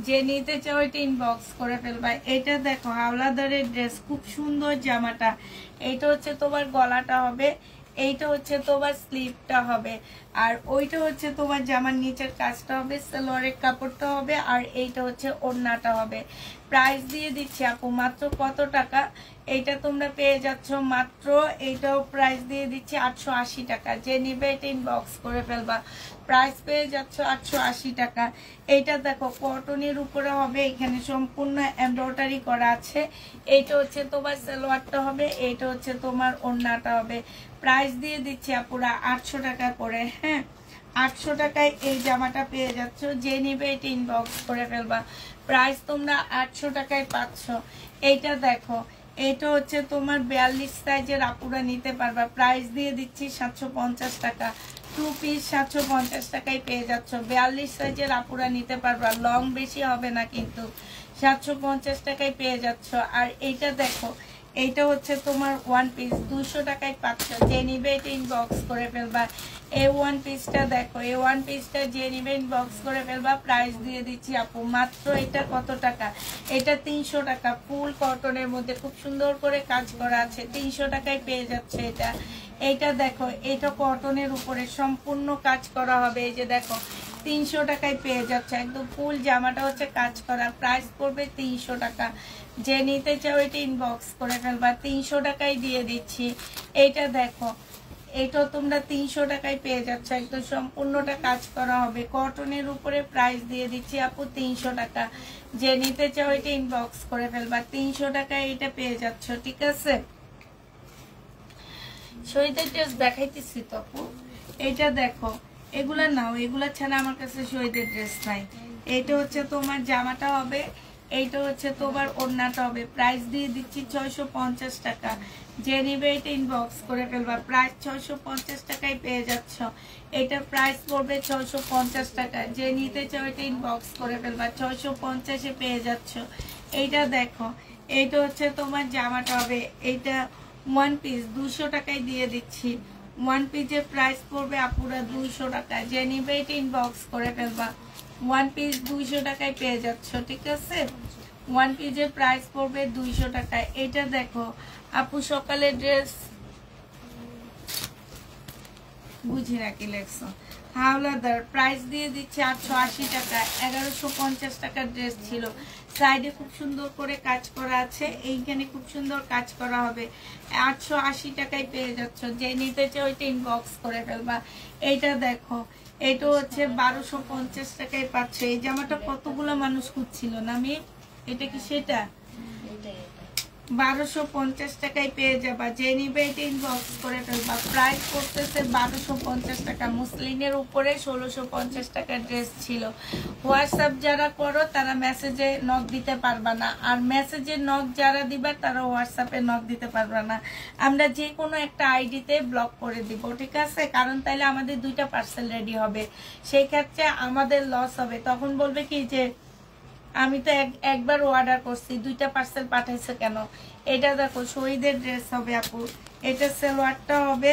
Speaker 1: যে নিতে চাও এটা ইনবক্স করে ফেলবা। এটা দেখো হাওলাদারের ড্রেস, খুব সুন্দর জামাটা। এইটা হচ্ছে তোমার গলাটা হবে, এইটা হচ্ছে তোমার স্লিভটা হবে, আর ওইটা হচ্ছে তোমার জামার নিচের কাজটা হবে, সালোয়ারের কাপড়টা হবে, আর এইটা হচ্ছে ওড়নাটা হবে। প্রাইস দিয়ে দিচ্ছি আপু মাত্র কত টাকা, এইটা তোমরা পেয়ে যাচ্ছ মাত্র, এইটাও প্রাইস দিয়ে দিচ্ছি 880 টাকা। যে নিবে এটা ইনবক্স করে ফেলবা, প্রাইস পেয়ে যাচ্ছ 880 টাকা। এইটা দেখো কটনের উপরে হবে, এখানে সম্পূর্ণ এমব্রয়ডারি করা আছে। এইটা হচ্ছে তোমার সালোয়ারটা হবে, এইটা হচ্ছে তোমার ওড়নাটা হবে। প্রাইস দিয়ে দিচ্ছি আপুরা 800 টাকা করে। হ্যাঁ, 800 টাকায় এই জামাটা পেয়ে যাচ্ছ। যে নিবে এটা ইনবক্স করে ফেলবা, প্রাইস তোমরা 800 টাকায় পাচ্ছ। এইটা দেখো, এটা হচ্ছে তোমার 42 সাইজের আপুরা নিতে পারবা। প্রাইস দিয়ে দিচ্ছি 750 টাকা। 2 পিস 750 টাকায় পেয়ে যাচ্ছ। 42 সাইজের আপুরা নিতে পারবা, লং বেশি হবে না কিন্তু। 750 টাকায় পেয়ে যাচ্ছ। আর এইটা দেখো, এইটা হচ্ছে তোমার ওয়ান পিস 200 টাকায় পাচ্ছ। যে নিবে এটা ইনবক্স করে ফেলবা। এই ওয়ান পিসটা দেখো, এই ওয়ান পিসটা যে নিবে ইনবক্স করে ফেলবা। প্রাইস দিয়ে দিচ্ছি আপু মাত্র, এটা কত টাকা, এটা 300 টাকা। ফুল কটনের মধ্যে খুব সুন্দর করে কাজ করা আছে, 300 টাকায় পেয়ে যাচ্ছে এটা। এইটা দেখো, এটা কটনের উপরে সম্পূর্ণ কাজ করা হবে। এই যে দেখো 300 টাকায় পেয়ে যাচ্ছে, একদম ফুল জামাটা হচ্ছে কাজ করা। প্রাইস পড়বে 300 টাকা। যে নিতে চাও এটা ইনবক্স করে ফেলবা, 300 টাকায় দিয়ে দিচ্ছি। এইটা দেখো, এটা তোমরা 300 টাকায় পেয়ে যাচ্ছ, একদম সম্পূর্ণটা কাজ করা হবে কটনের উপরে। প্রাইস দিয়ে দিচ্ছি আপু 300 টাকা। যে নিতে চাও এটা ইনবক্স করে ফেলবা, 300 টাকায় এটা পেয়ে যাচ্ছ। ঠিক আছে, শহীদের ড্রেস দেখাইতেছি তো আপু। এটা দেখো, এগুলা নাও, এগুলা ছাড়া আমার কাছে শহীদের ড্রেস নাই। এইটা হচ্ছে তোমার জামাটা হবে, এইটা হচ্ছে তোমার ওড়নাটা হবে। প্রাইস দিয়ে দিচ্ছি 650 টাকা। যে নিবে এটা ইনবক্স করে ফেলবা, প্রাইস 650 টাকায় পেয়ে যাচ্ছ। এটা প্রাইস পড়বে 650 টাকা। যে নিতে চাও এটা ইনবক্স করে ফেলবা, 650-এ পেয়ে যাচ্ছ। এইটা দেখো, এইটা হচ্ছে তোমার জামাটা হবে, এইটা ওয়ান পিস 200 টাকায় দিয়ে দিচ্ছি। ওয়ান পিসের প্রাইস পড়বে আপুরা 200 টাকা। যে নিবে এটা ইনবক্স করে ফেলবা, ওয়ান পিস 200 টাকায় পেয়ে যাচ্ছ। ঠিক আছে, ওয়ান পিসের প্রাইস পড়বে 200 টাকায়। এটা দেখো আপু, সকালে ড্রেস বুঝি না কি লেখছো, হাওলাদার প্রাইস দিয়ে দিচ্ছে 880 টাকা। 1150 টাকার ড্রেস ছিল, সাইডে খুব সুন্দর করে কাজ করা আছে, এইখানে খুব সুন্দর কাজ করা হবে। 880 টাকায় পেয়ে যাচ্ছ। যে নিতে চাও ওইটা ইনবক্স করে ফেলবা। এইটা দেখো, এটা হচ্ছে 1250 টাকায় পাচ্ছ। এই জামাটা কতগুলো মানুষ খুঁজছিল না আমি, এটা কি সেটা? 1250 টাকায় পেয়ে যাবা। যে নিবে এটা ইনবক্স করে ফেলবা। প্রাইস করতেছে 1250 টাকা। মুসলিনের উপরে 1650 টাকার ড্রেস ছিল। হোয়াটসঅ্যাপ যারা করো তারা মেসেজে নক দিতে পারবা না, আর মেসেজে নক যারা দিবা তারা হোয়াটসঅ্যাপে নক দিতে পারবা না। আমরা যে কোনো একটা আইডিতে ব্লক করে দিব, ঠিক আছে? কারণ তাইলে আমাদের 2টা পার্সেল রেডি হবে, সেই ক্ষেত্রে আমাদের লস হবে। তখন বলবে কি যে আমি তো একবার অর্ডার করছি, 2টা পার্সেল পাঠাইছে কেন? এটা দেখো শহীদের ড্রেস হবে আপু, এটা সালোয়ারটা হবে,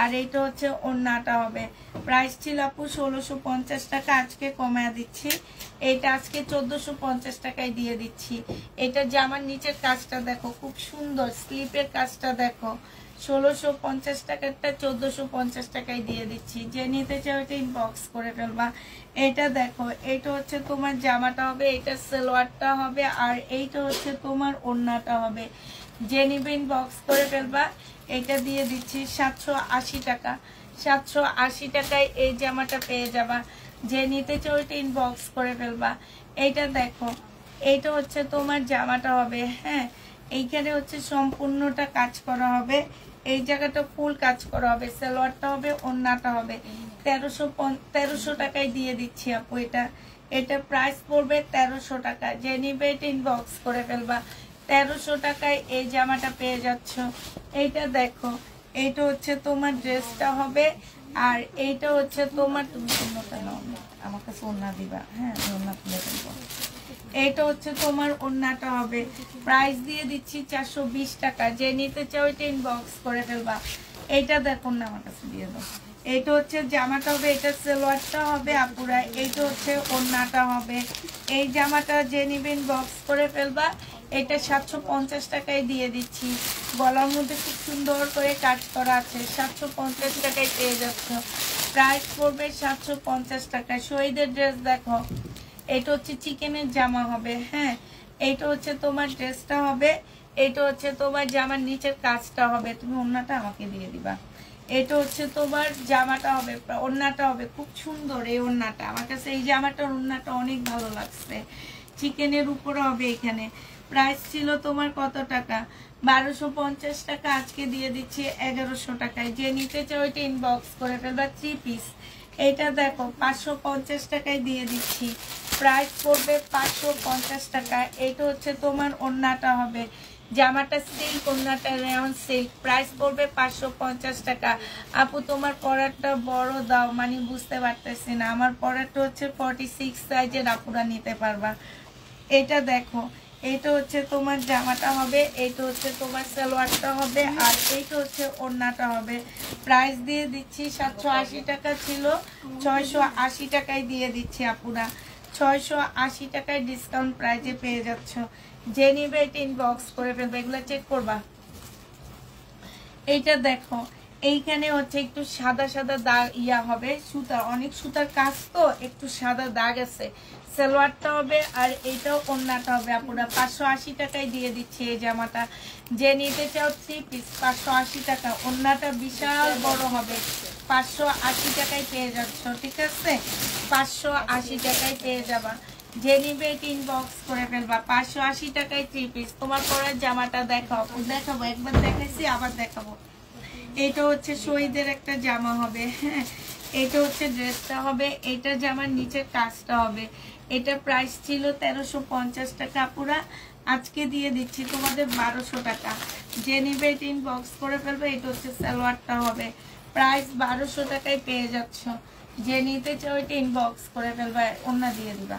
Speaker 1: আর এইটা হচ্ছে ওড়নাটা হবে। প্রাইস ছিল আপু 1650 টাকা, আজকে কমায় দিচ্ছি। এটা আজকে 1450 টাকায় দিয়ে দিচ্ছি। এটা জামার নিচের কাজটা দেখো, খুব সুন্দর স্লিপের কাজটা দেখো। 1650 টাকারটা 1450 টাকায় দিয়ে দিচ্ছি। যে নিতে চাও এটা ইনবক্স করে ফেলবা। এটা দেখো, এইটা হচ্ছে তোমার জামাটা হবে, এটা সালোয়ারটা হবে, আর এইটা হচ্ছে তোমার ওড়নাটা হবে। যে নিবে ইনবক্স করে ফেলবা। এটা দিয়ে দিচ্ছি 780 টাকা। 780 টাকায় এই জামাটা পেয়ে যাবা। যে নিতে চাও ওইটা ইনবক্স করে ফেলবা। এইটা দেখো, এইটা হচ্ছে তোমার জামাটা হবে, হ্যাঁ এইখানে হচ্ছে সম্পূর্ণটা কাজ করা হবে, এই জায়গাটা ফুল কাজ করা হবে, সালোয়ারটা হবে, ওড়নাটা হবে। 1300 টাকায় দিয়ে দিচ্ছি আপু। এটা প্রাইস পড়বে 1300 টাকা। যে নিবে এটা ইনবক্স করে ফেলবা। 1300 টাকায় এই জামাটা পেয়ে যাচ্ছ। এইটা দেখো, এইটা হচ্ছে তোমার ড্রেসটা হবে, আর এইটা হচ্ছে তোমার, তুমি অন্যটা নাও, আমার কাছে ওড়না দিবা, হ্যাঁ ওড়না খুলে দেবো। এইটা হচ্ছে তোমার ওড়নাটা হবে, প্রাইস দিয়ে দিচ্ছি 420 টাকা। যে নিতে চাও এটা ইনবক্স করে ফেলবা। এইটা দেখুন না, আমার কাছে দিয়ে দাও। এইটা হচ্ছে জামাটা হবে, এটা সালোয়ারটা হবে আপুরা, এইটা হচ্ছে ওড়নাটা হবে। এই জামাটা যে নিবে ইনবক্স করে ফেলবা। এটা 750 টাকায় দিয়ে দিচ্ছি। গলার মধ্যে খুব সুন্দর করে কাজ করা আছে, 750 টাকায় পেয়ে যাচ্ছ। প্রাইস পড়বে 750 টাকা। শহীদের ড্রেস দেখো, এটা হচ্ছে চিকেনের জামা হবে, হ্যাঁ এইটা হচ্ছে তোমার ড্রেসটা হবে, এইটা হচ্ছে তোমার জামার নিচের কাজটা হবে। তুমি ওড়নাটা আমাকে দিয়ে দিবা। এটা হচ্ছে তোমার জামাটা হবে, ওড়নাটা হবে, খুব সুন্দর এই ওড়নাটা। আমার কাছে এই জামাটার ওড়নাটা অনেক ভালো লাগছে, চিকেনের উপরে হবে। এখানে প্রাইস ছিল তোমার কত টাকা? 1250 টাকা। আজকে দিয়ে দিচ্ছি 1100 টাকায়। যে নিতে চাও ওইটা ইনবক্স করে ফেলবা। 3 পিস এটা দেখো 550 টাকায় দিয়ে দিচ্ছি। প্রাইস পড়বে 550 টাকা। এটা হচ্ছে তোমার ওড়নাটা হবে, জামাটা সিল্ক, ওড়নাটা রেয়ন সিল্ক। প্রাইস পড়বে 550 টাকা। আপু তোমার পরারটা বড় দাও, মানে বুঝতে পারতেছি না। আমার পরারটা হচ্ছে 46 সাইজের, আপুরা নিতে পারবা। এটা দেখো, এইটা হচ্ছে তোমার জামাটা হবে, এইটা হচ্ছে তোমার সালোয়ারটা হবে, আর এইটা হচ্ছে ওড়নাটা হবে। প্রাইস দিয়ে দিচ্ছি 780 টাকা ছিল, 680 টাকায় দিয়ে দিচ্ছি আপুরা। 680 টাকায় ডিসকাউন্ট প্রাইজে পেয়ে যাচ্ছ। যে নিবে এটা ইনবক্স করে ফেলবে। এগুলো চেক করবা। এইটা দেখো, এইখানে হচ্ছে একটু সাদা সাদা দাগ হবে, সুতা, অনেক সুতার কাজ তো একটু সাদা দাগ আছে। সালোয়ারটা হবে, আর এইটাও ওড়নাটা হবে আপুরা। 580 টাকায় দিয়ে দিচ্ছি এই জামাটা। যে নিতে চাও 3 পিস 580 টাকা। ওড়নাটা বিশাল বড় হবে, 580 টাকায় পেয়ে যাচ্ছ, ঠিক আছে? 580 টাকায় পেয়ে যাবা। যে নিবে এটা ইনবক্স করে ফেলবা। 580 টাকায় 3 পিস। তোমার পরের জামাটা দেখাবো, একবার দেখাইছি, আবার দেখাবো। এটা হচ্ছে শহীদের একটা জামা হবে, হ্যাঁ এটা হচ্ছে ড্রেসটা হবে, এটা জামার নিচের কাজটা হবে। এটা প্রাইস ছিল 1350 টাকা পুরা, আজকে দিয়ে দিচ্ছি তোমাদের 1200 টাকা। যে নিবে এটা ইনবক্স করে ফেলবে। এটা হচ্ছে সালোয়ারটা হবে, প্রাইস 1200 টাকায় পেয়ে যাচ্ছ। যে নিতে চাও এটা ইনবক্স করে ফেলবে, অন্য দিয়ে দিবা।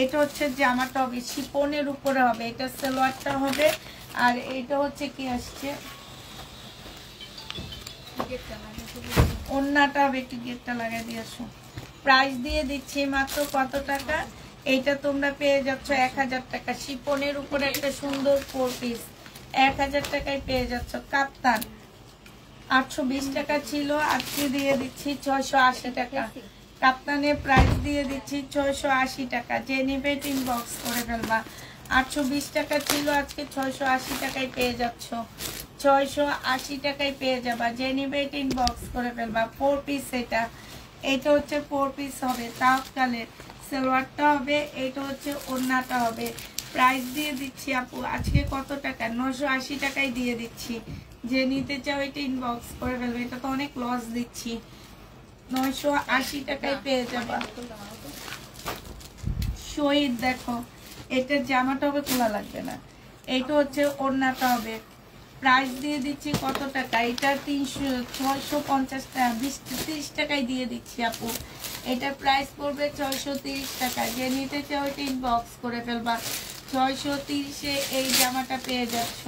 Speaker 1: এটা হচ্ছে জামাটা হবে, শিপনের উপরে হবে, এটা সালোয়ারটা হবে, আর এটা হচ্ছে কি আসছে ওন্নাটা হবে, একটু গেটটা লাগিয়ে দিয়েছো। প্রাইস দিয়ে দিচ্ছি মাত্র কত টাকা? এইটা তোমরা পেয়ে যাচ্ছ 1000 টাকা। শিপনের উপরে একটা সুন্দর 4 পিস 1000 টাকায় পেয়ে যাচ্ছ। কাপ্তান 820 টাকা ছিল, আজকে দিয়ে দিচ্ছি 680 টাকা। কাপ্তানের প্রাইস দিয়ে দিচ্ছি 680 টাকা। যে নিবে ইনবক্স করে ফেলবা। 820 টাকা ছিল, আজকে 680 টাকায় পেয়ে যাচ্ছ। 680 টাকায় পেয়ে যাবা। যে নিবে ইনবক্স করে ফেলবা। 4 পিস এটা হচ্ছে 4 পিস হবে, তাওকালের সালোয়ারটা হবে, এটা হচ্ছে ওড়নাটা হবে। প্রাইস দিয়ে দিচ্ছি আপু আজকে কত টাকা? 980 টাকায় দিয়ে দিচ্ছি। যে নিতে চাও এটা ইনবক্স করে ফেলবে। এটা তো অনেক লস দিচ্ছি। 980 টাকায় পেয়ে যাবা। শহীদ দেখো, এটার জামাটা হবে, খোলা লাগবে না। এইটা হচ্ছে ওড়নাটা হবে। প্রাইস দিয়ে দিচ্ছি কত টাকা? এটা 650 টাকা, 30 টাকায় দিয়ে দিচ্ছি আপু। এটা প্রাইস পড়বে 630 টাকা। যে নিতে চাও এটা ইনবক্স করে ফেলবা। 630-এ এই জামাটা পেয়ে যাচ্ছ।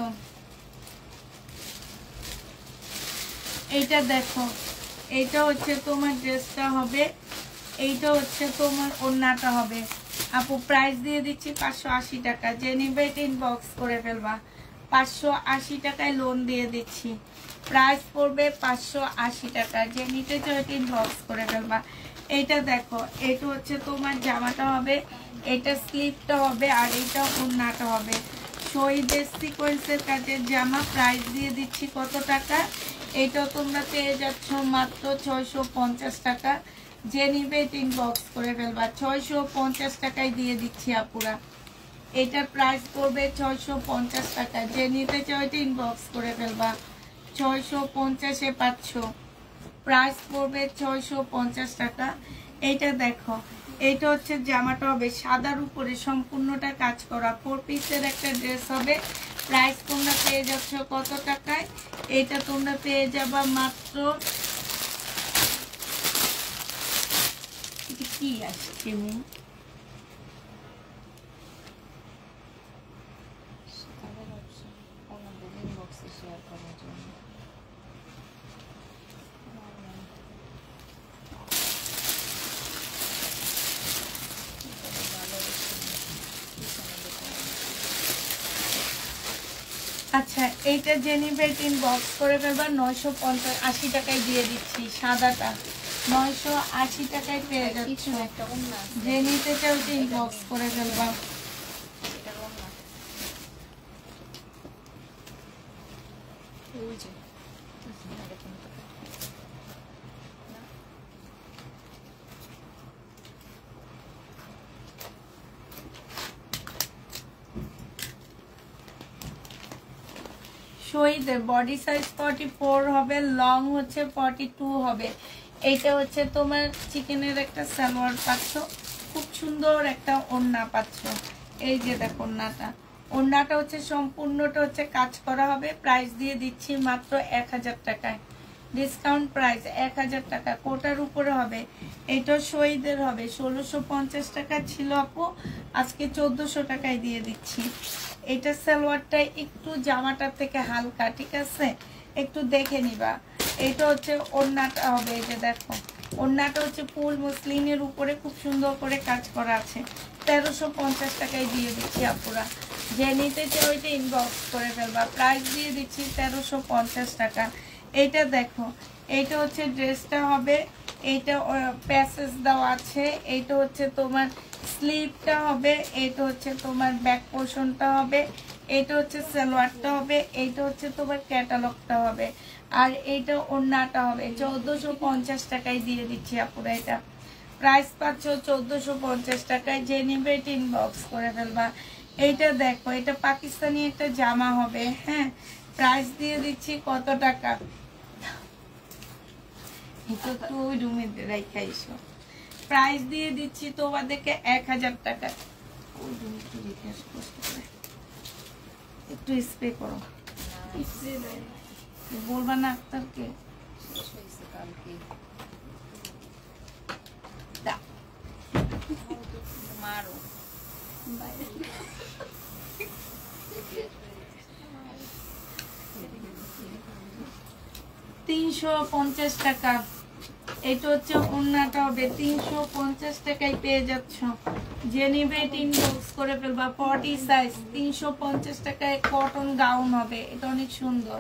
Speaker 1: এইটা দেখো, এইটা হচ্ছে তোমার ড্রেসটা হবে, এইটা হচ্ছে তোমার ওড়নাটা হবে। আপু প্রাইস দিয়ে দিচ্ছি 580 টাকা। যে নিবে এটা ইনবক্স করে ফেলবা। 580 টাকায় লোন দিয়ে দিচ্ছি। প্রাইস পড়বে 580 টাকা। যে নিতে চাও এটা ইনবক্স করে ফেলবা। এইটা দেখো, এটা হচ্ছে তোমার জামাটা হবে, এটা স্লিপটা হবে, আর এটা ওড়নাটা হবে। শহীদের সিকোয়েন্সের কাজের জামা। প্রাইস দিয়ে দিচ্ছি কত টাকা? এইটাও তোমরা পেয়ে যাচ্ছ মাত্র 650 টাকা। যে নিবে ইনবক্স করে ফেলবা, 650 টাকায় দিয়ে দিচ্ছি আপুরা। এটার প্রাইস পড়বে 650 টাকা। যে নিতে চাও এটা ইনবক্স করে ফেলবা, 650-এ পাচ্ছ। প্রাইস পড়বে 650 টাকা। এইটা দেখো, এইটা হচ্ছে জামাটা হবে সাদার উপরে সম্পূর্ণটা কাজ করা, 4 পিসের একটা ড্রেস হবে। প্রাইস তোমরা পেয়ে যাচ্ছ কত টাকায়? এটা তোমরা পেয়ে যাবা মাত্র, কি আসছে আচ্ছা, এইটা জেনিবেট ইনবক্স করে ফেলবা, 950-80 টাকায় দিয়ে দিচ্ছি। সাদাটা 980 টাকায় পেয়ে যাচ্ছ। যে নিতে চাও ইনবক্স করে ফেলবা। শহীদের বডি সাইজ 44 হবে, লং হচ্ছে 42 হবে। এইটা হচ্ছে তোমার চিকেনের একটা সালোয়ার পাচ্ছ, খুব সুন্দর একটা ওড়না পাচ্ছ। এই যে দেখো ওড়নাটা, ওড়নাটা হচ্ছে সম্পূর্ণটা হচ্ছে কাজ করা হবে। প্রাইস দিয়ে দিচ্ছি মাত্র 1000 টাকায়, ডিসকাউন্ট প্রাইস 1000 টাকা। কোটার উপরে হবে, এটা শহীদের হবে। 1650 টাকা ছিল আপু, আজকে 1400 টাকায় দিয়ে দিচ্ছি। এটা সালোয়ারটা একটু জামাটার থেকে হালকা, ঠিক আছে, একটু দেখে নিবা। এটা হচ্ছে ওড়নাটা হবে, এই যে দেখো ওড়নাটা হচ্ছে ফুল মুসলিনের উপরে খুব সুন্দর করে কাজ করা আছে। 1350 টাকায় দিয়ে দিচ্ছি আপুরা। যে নিতে চাই ওইটা ইনবক্স করে ফেলবা। প্রাইস দিয়ে দিচ্ছি 1350 টাকা। এইটা দেখো, এইটা হচ্ছে ড্রেসটা হবে, এইটা প্যাসেজ দেওয়া আছে। এইটা হচ্ছে তোমার স্লিভটা হবে, এইটা হচ্ছে তোমার ব্যাক পোর্শনটা হবে, এইটা হচ্ছে সালোয়ারটা হবে, এইটা হচ্ছে তোমার ক্যাটালগটা হবে, আর এইটা ওড়নাটা হবে। 1450 টাকায় দিয়ে দিচ্ছি আপুরা। এটা প্রাইস পাচ্ছ 1450 টাকায়। যে নিবে এটা ইনবক্স করে ফেলবা। এইটা দেখো, এটা পাকিস্তানি একটা জামা হবে, হ্যাঁ। প্রাইস দিয়ে দিচ্ছি কত টাকা? এটা তো রুমে রাইখাইছো। প্রাইস দিয়ে দিচ্ছি তোমাদেরকে 1000 টাকা। একটু স্প্রে করো, বলবা না আক্তারকে? মারো 350 টাকা। এটা হচ্ছে ওড়নাটা হবে, 350 টাকায় পেয়ে যাচ্ছ। যে নিবে এটা ইনবক্স করে ফেলবা। 40 সাইজ, 350 টাকায় কটন গাউন হবে। এটা অনেক সুন্দর,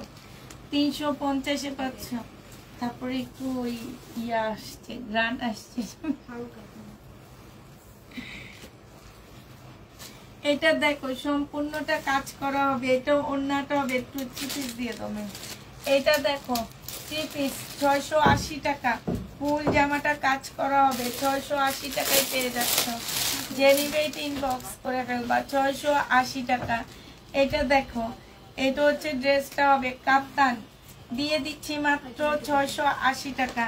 Speaker 1: 350-এ পাচ্ছ। তারপরে একটু ওই ইয়া আসছে, গ্রান আসছে। এটা দেখো সম্পূর্ণটা কাজ করা হবে। এটা ওড়নাটা হবে, একটু চিপিস দিয়ে তুমি। এটা দেখো 3 পিস, 680 টাকা। ফুল জামাটা কাজ করা হবে, 680 টাকায় পেয়ে যাচ্ছ। যে নিবে এটা ইনবক্স করে ফেলবা, 680 টাকা। এটা দেখো, এটা হচ্ছে ড্রেসটা হবে কাপ্তান, দিয়ে দিচ্ছি মাত্র 680 টাকা।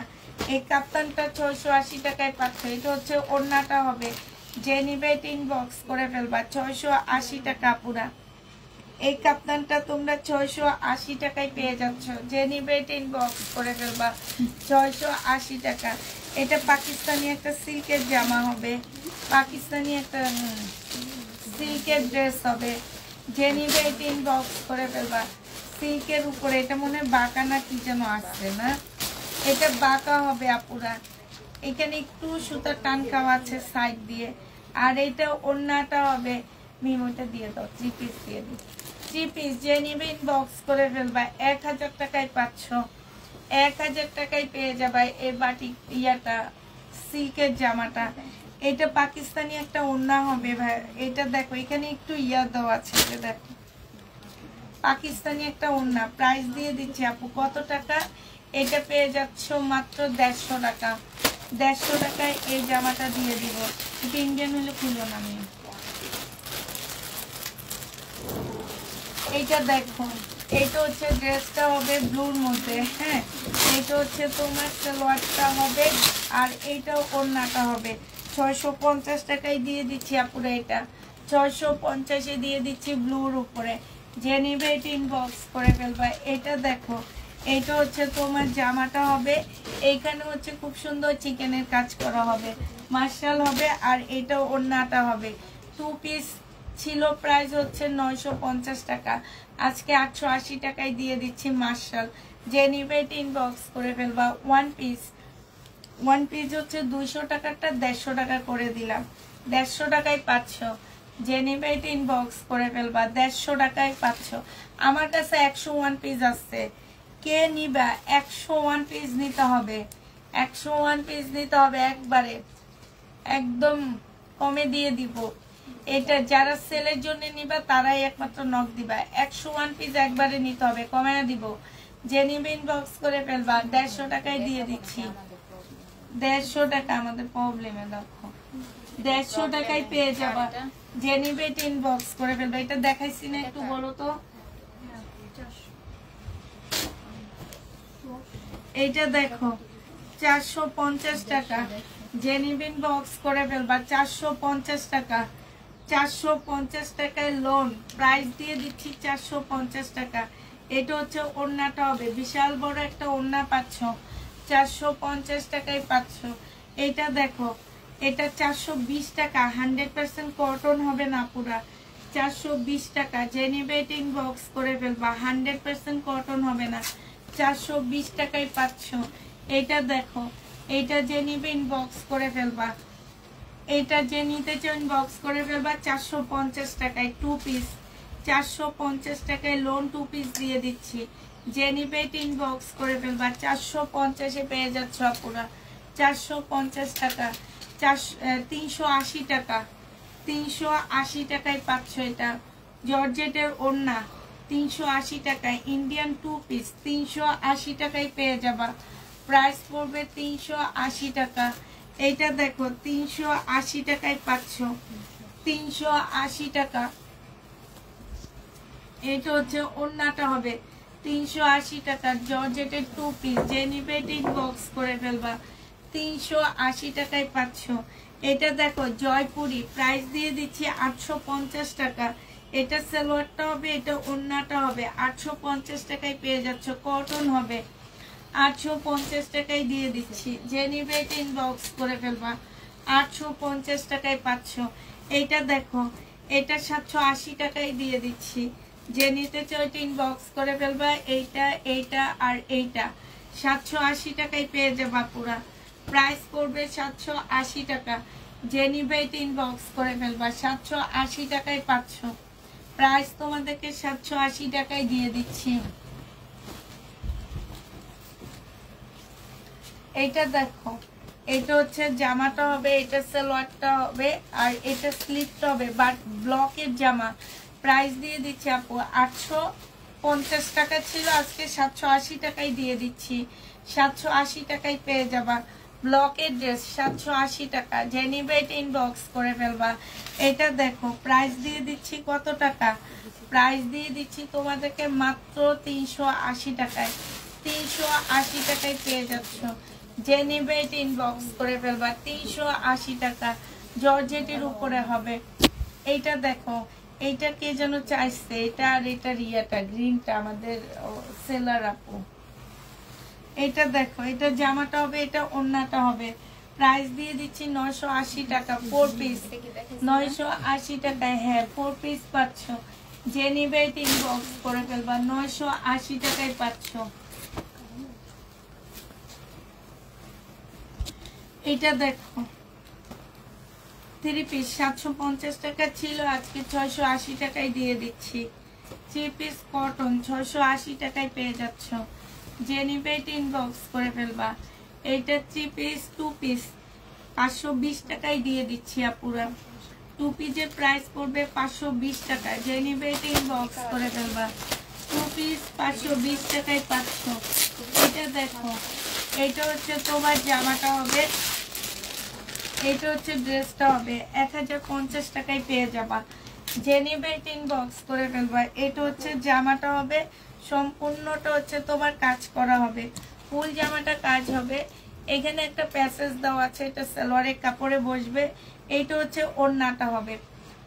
Speaker 1: এই কাপ্তানটা 680 টাকায় পাচ্ছ। এটা হচ্ছে ওড়নাটা হবে। যে নিবে এটা ইনবক্স করে ফেলবা, 680 টাকা পুরা। এই কাপ্তানটা তোমরা 680 টাকায় পেয়ে যাচ্ছ। যে নিবে এটা ইনবক্স করে ফেলবা, 680 টাকা। এটা পাকিস্তানি একটা সিল্কের জামা হবে, পাকিস্তানি একটা সিল্কের ড্রেস হবে। যে নিবে এটা ইনবক্স করে ফেলবা। সিল্কের উপরে এটা মনে হয় বাঁকা না কি যেন আসছে না, এটা বাঁকা হবে আপুরা। এখানে একটু সুতার টান খাওয়া আছে সাইড দিয়ে। আর এটা ওড়নাটা হবে, মিমোটা দিয়ে দাও, 3 পিস দিয়ে দিই। 3 পিস যে নিবে ইনবক্স করে ফেলবা। 1000 টাকায় পাচ্ছ, 1000 টাকায় পেয়ে যাবে এই বাটিক ইয়াটা, সিল্কের জামাটা। এটা পাকিস্তানি একটা ওড়না হবে ভাই। এটা দেখো এখানে একটু ইয়া দেওয়া আছে, দেখো পাকিস্তানি একটা ওড়না, প্রাইস দিয়ে দিচ্ছি আপু কত টাকা? এটা পেয়ে যাচ্ছ মাত্র 150 টাকা। 150 টাকায় এই জামাটা দিয়ে দিব। এটা ইন্ডিয়ান হলে খুলবো না আমি। এইটা দেখো, এইটা হচ্ছে ড্রেসটা হবে ব্লুর মধ্যে, হ্যাঁ। এইটা হচ্ছে তোমার সালোয়ারটা হবে, আর এইটাও ওড়নাটা হবে। 650 টাকায় দিয়ে দিচ্ছি আপুরা। এটা 650-এ দিয়ে দিচ্ছি ব্লুর উপরে। যে নিবে এটা ইনবক্স করে ফেলবা। এটা দেখো, এটা হচ্ছে তোমার জামাটা হবে, এইখানে হচ্ছে খুব সুন্দর চিকেনের কাজ করা হবে, মার্শাল হবে। আর এটা ওড়নাটা হবে। 2 পিস ছিল, প্রাইস হচ্ছে 950 টাকা, আজকে 880 টাকায় দিয়ে দিচ্ছি মার্শাল। যে নিবে এটা ইনবক্স করে ফেলবা। 1 পিস হচ্ছে 200 টাকারটা 150 টাকা করে দিলাম, 150 টাকায় পাচ্ছ। যে নিবে এটা ইনবক্স করে ফেলবা, 150 টাকায় পাচ্ছ। আমার কাছে 101 পিস আসছে, কে নিবা? 101 পিস নিতে হবে, 101 পিস নিতে হবে একবারে, একদম কমে দিয়ে দিব। এটা যারা সেলের জন্য নিবা তারাই একমাত্র নক দিবা। 101 পিস একবারে নিতে হবে, কমায় দিব। যে নিবে ইনবক্স করে ফেলবা, 150 টাকায় দিয়ে দিচ্ছি। 150 টাকা আমাদের প্রবলেমে, দেখো 150 টাকায় পেয়ে যাবা। যে নিবে এটা ইনবক্স করে ফেলবা। এটা দেখাইছি না, একটু বলো তো। এইটা দেখো 450 টাকা। যে নিবে ইনবক্স করে ফেলবা। 450 টাকা, 450 টাকায় লোন, প্রাইস দিয়ে দিচ্ছি 450 টাকা। এটা হচ্ছে ওড়নাটা হবে, বিশাল বড় একটা ওড়না পাচ্ছ, 450 টাকায় পাচ্ছ। এটা দেখো, এটা 420 টাকা, 100% কটন হবে না পুরা, 420 টাকা। যে নিবে এটা ইনবক্স করে ফেলবা, 100% কটন হবে না, 420 টাকায় পাচ্ছ। এটা দেখো, এটা যে নিবে ইনবক্স করে ফেলবা। এটা যে নিতে চাও ইনবক্স করে ফেলবা। 450 টাকায় 2 পিস, 450 টাকায় লোন 2 পিস দিয়ে দিচ্ছি। যে নিবে এটা ইনবক্স করে ফেলবা। 450-এ পেয়ে যাচ্ছ আপুরা, 450 টাকা। 380 টাকা, 380 টাকায় পাচ্ছ। এটা জর্জেটের ওড়না, 380 টাকায়। ইন্ডিয়ান 2 পিস 380 টাকায় পেয়ে যাবা, প্রাইস পড়বে 380 টাকা। এইটা দেখো 380 টাকায় পাচ্ছ, 380 টাকা। এটা হচ্ছে ওড়নাটা হবে, 380 টাকা, জর্জেটের 2 পিস। যে নিবে এটা ইনবক্স করে ফেলবা, 380 টাকায় পাচ্ছ। এটা দেখো জয়পুরি, প্রাইস দিয়ে দিচ্ছি 850 টাকা। এটা সালোয়ারটা হবে, এটা ওড়নাটা হবে, 850 টাকায় পেয়ে যাচ্ছ, কটন হবে, 850 টাকায় দিয়ে দিচ্ছি। যে নিবে এটা ইনবক্স করে ফেলবা, 850 টাকায় পাচ্ছ। এইটা দেখো, এটা 780 টাকায় দিয়ে দিচ্ছি। যে নিতে চাও এটা ইনবক্স করে ফেলবা। এইটা, এইটা আর এইটা 780 টাকায় পেয়ে যাবা পুরা, প্রাইস পড়বে 780 টাকা। যে নিবে এটা ইনবক্স করে ফেলবা, 780 টাকায় পাচ্ছ, প্রাইস তোমাদেরকে 780 টাকায় দিয়ে দিচ্ছি। এইটা দেখো, এটা হচ্ছে জামাটা হবে, এটা সালোয়ারটা হবে, আর এটা স্লিপটা হবে, বাট ব্লকের জামা। প্রাইস দিয়ে দিচ্ছি আপু 850 টাকা ছিল, আজকে 780 টাকায় দিয়ে দিচ্ছি। 780 টাকায় পেয়ে যাবা ব্লকের ড্রেস, 780 টাকা। যে নিবে এটা ইনবক্স করে ফেলবা। এটা দেখো, প্রাইস দিয়ে দিচ্ছি কত টাকা? প্রাইস দিয়ে দিচ্ছি তোমাদেরকে মাত্র 380 টাকায়, 380 টাকায় পেয়ে যাচ্ছ। যে নিবে এটা ইনবক্স করে ফেলবা, 380 টাকা, জর্জেটের উপরে হবে। এইটা দেখো, এইটা কে যেন চাইছে, এটা আর এটা রিয়াটা, গ্রিনটা আমাদের সেলার আপু। এটা দেখো, এটা জামাটা হবে, এটা ওড়নাটা হবে, প্রাইস দিয়ে দিচ্ছি 980 টাকা, 4 পিস 980 টাকায়। হ্যাঁ, 4 পিস পাচ্ছ। যে নিবে এটা ইনবক্স করে ফেলবা, 980 টাকায় পাচ্ছ। এটা দেখো, 3 পিস 750 টাকা ছিল, আজকে 680 টাকায় দিয়ে দিচ্ছি। 3 পিস কটন 680 টাকায় পেয়ে যাচ্ছ। যে নিবে এটা ইনবক্স করে ফেলবা। এইটা 3 পিস 2 পিস 520 টাকায় দিয়ে দিচ্ছি আপুরা। 2 পিসের প্রাইস পড়বে 520 টাকা। যে নিবে এটা ইনবক্স করে ফেলবা, 2 পিস 520 টাকায় পাচ্ছ। এটা দেখো, এটা হচ্ছে তোমার জামাটা হবে, এটা হচ্ছে ড্রেসটা হবে 1050 টাকায় পেয়ে যাবা। যে নিবে ইনবক্স করে ফেলবা। এটা হচ্ছে জামাটা হবে, সম্পূর্ণটা হচ্ছে তোমার কাজ করা হবে, ফুল জামাটা কাজ হবে। এখানে একটা প্যাসেজ দেওয়া আছে, এটা সালোয়ারের কাপড়ে বসবে। এইটা হচ্ছে ওড়নাটা হবে,